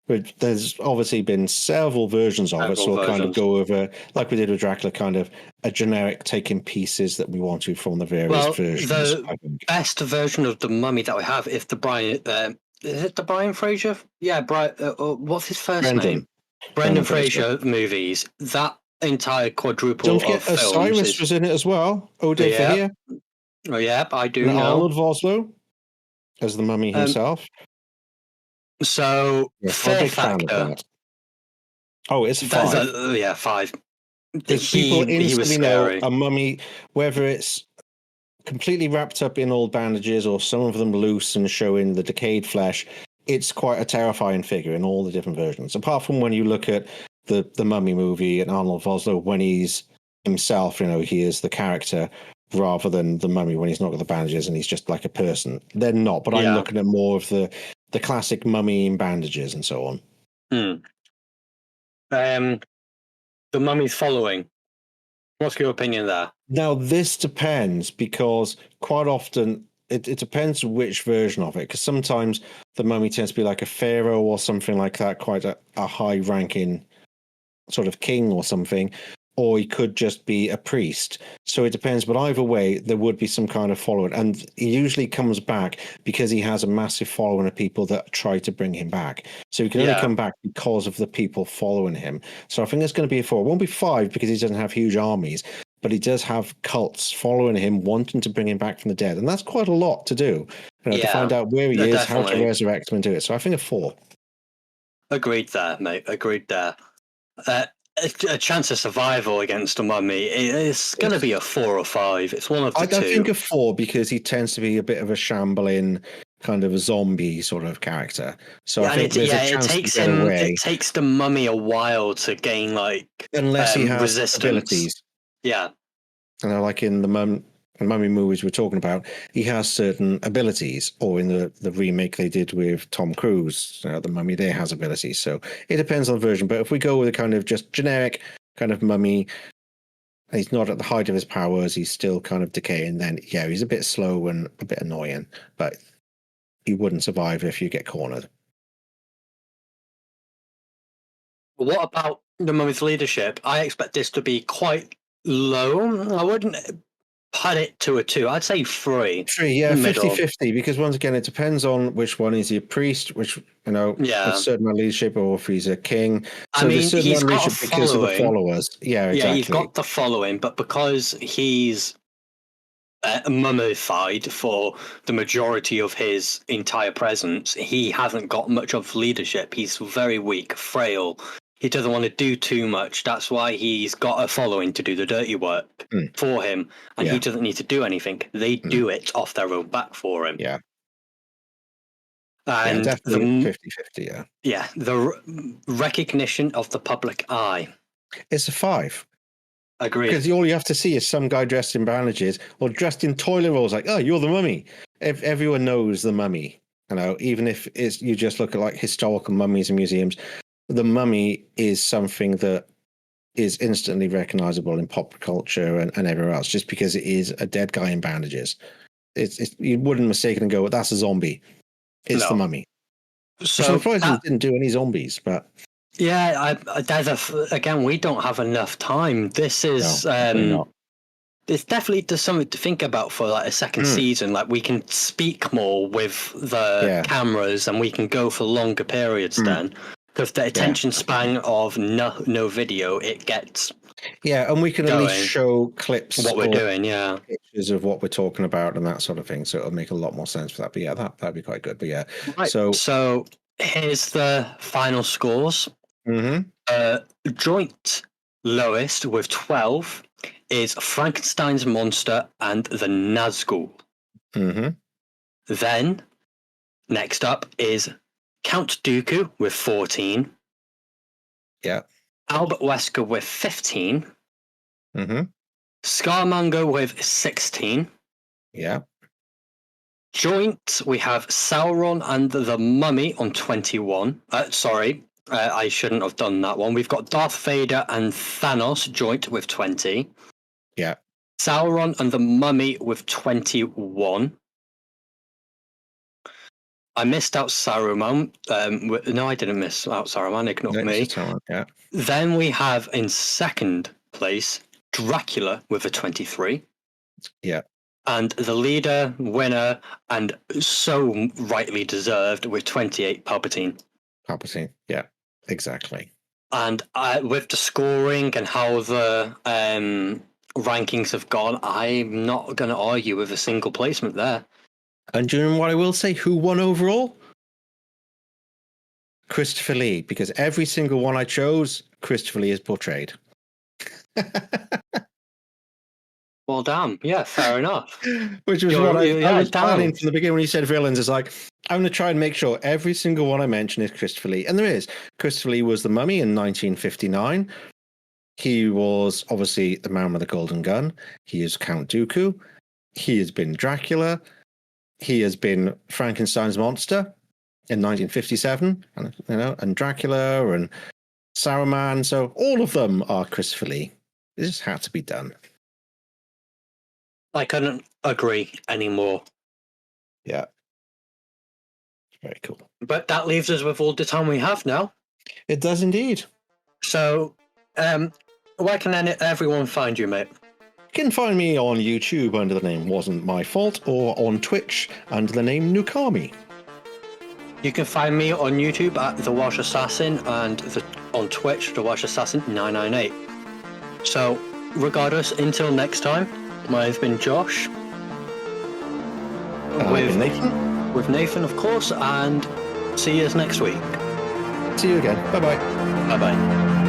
But there's obviously been several versions of it, so we'll kind of go over, like we did with Dracula, kind of a generic taking pieces that we want to from the various versions. The best version of the Mummy that we have is the Brian. Is it the Brian Fraser? Yeah, Brian. What's his first name? Brendan Fraser movies. That entire quadruple. Don't forget, Osiris was in it as well. Ode for here. Oh yeah, I do know. Arnold Vosloo as the Mummy himself. So, fear factor. Oh, it's 5. 5. Because people instantly know a mummy, whether it's completely wrapped up in old bandages or some of them loose and showing the decayed flesh, it's quite a terrifying figure in all the different versions. Apart from when you look at the Mummy movie and Arnold Vosloo, when he's himself, he is the character, rather than the Mummy when he's not got the bandages and he's just like a person. They're not, but I'm looking at more of the classic Mummy in bandages and so on. The Mummy's following. What's your opinion there? Now, this depends, because quite often it depends which version of it, because sometimes the Mummy tends to be like a pharaoh or something like that, quite a high-ranking sort of king or something, or he could just be a priest. So it depends, but either way, there would be some kind of following. And he usually comes back because he has a massive following of people that try to bring him back. So he can only come back because of the people following him. So I think it's going to be a 4. It won't be 5 because he doesn't have huge armies, but he does have cults following him, wanting to bring him back from the dead. And that's quite a lot to do, to find out where he is, definitely. How to resurrect him and do it. So I think a 4. Agreed there, mate. Agreed there. A chance of survival against a Mummy is going to be a 4 or 5. It's one of the 2. I think a 4 because he tends to be a bit of a shambling kind of a zombie sort of character. So I think there's a chance to get away. It takes the Mummy a while to gain unless he has resistance. Abilities. Yeah. Like in the Mummy movies we're talking about, he has certain abilities, or in the remake they did with Tom Cruise, the Mummy there has abilities. So it depends on the version. But if we go with a kind of just generic kind of Mummy, and he's not at the height of his powers, he's still kind of decaying, then yeah, he's a bit slow and a bit annoying, but he wouldn't survive if you get cornered. What about the Mummy's leadership? I expect this to be quite low. I wouldn't put it to a 2. I'd say 3. 3, yeah, Middle. 50-50, because once again, it depends on which one. Is he a priest, which, Yeah. a certain amount of leadership, or if he's a king. So I mean, there's certain he's amount of got a leadership because of the following. followers. Yeah, exactly. Yeah, he's got the following, but because he's mummified for the majority of his entire presence, he hasn't got much of leadership. He's very weak, frail. He doesn't want to do too much. That's why he's got a following to do the dirty work for him, and he doesn't need to do anything. They do it off their own back for him. Yeah. And definitely 50-50, yeah. Yeah, the recognition of the public eye. It's a 5. Agreed. Because all you have to see is some guy dressed in bandages or dressed in toilet rolls, like, oh, you're the mummy. Everyone knows the mummy. Even if you just look at like historical mummies in museums, the mummy is something that is instantly recognizable in pop culture and everywhere else, just because it is a dead guy in bandages. You wouldn't mistake it and go, well, that's a zombie. It's the mummy. So surprisingly, didn't do any zombies, but. Yeah, again, we don't have enough time. This is it's definitely something to think about for like a second season. Like we can speak more with the cameras, and we can go for longer periods then, because the attention span of no video, it gets and we can at least show clips what we're doing, pictures of what we're talking about and that sort of thing. So it'll make a lot more sense for that. But yeah, that'd be quite good. But yeah, right. So here's the final scores. Joint lowest with 12 is Frankenstein's Monster and the Nazgul. Then next up is Count Dooku with 14. Yeah. Albert Wesker with 15. Scaramanga with 16. Yeah. Joint, we have Sauron and the Mummy on 21. I shouldn't have done that one. We've got Darth Vader and Thanos joint with 20. Yeah. Sauron and the Mummy with 21. I missed out Saruman. No, I didn't miss out Saruman. Ignore me. Yeah. Then we have in second place Dracula with a 23. Yeah. And the leader, winner, and so rightly deserved with 28, Palpatine. Palpatine, yeah, exactly. And with the scoring and how the rankings have gone, I'm not going to argue with a single placement there. And do you know what I will say? Who won overall? Christopher Lee, because every single one I chose, Christopher Lee is portrayed. Well, damn. Yeah, fair enough. Which was what I was planning from the beginning when you said villains. It's like, I'm going to try and make sure every single one I mention is Christopher Lee. And there is. Christopher Lee was the Mummy in 1959. He was obviously the man with the golden gun. He is Count Dooku. He has been Dracula. He has been Frankenstein's monster in 1957. And Dracula and Saruman. So all of them are Christopher Lee. It just had to be done. I couldn't agree anymore. Yeah. Very cool. But that leaves us with all the time we have now. It does indeed. So, where can everyone find you, mate? You can find me on YouTube under the name Wasn't My Fault, or on Twitch under the name Nukami. You can find me on YouTube at The Welsh Assassin and on Twitch, The Welsh Assassin 998. So, regardless, until next time, I've been Josh. With Nathan. With Nathan, of course, and see you next week. See you again. Bye-bye. Bye-bye.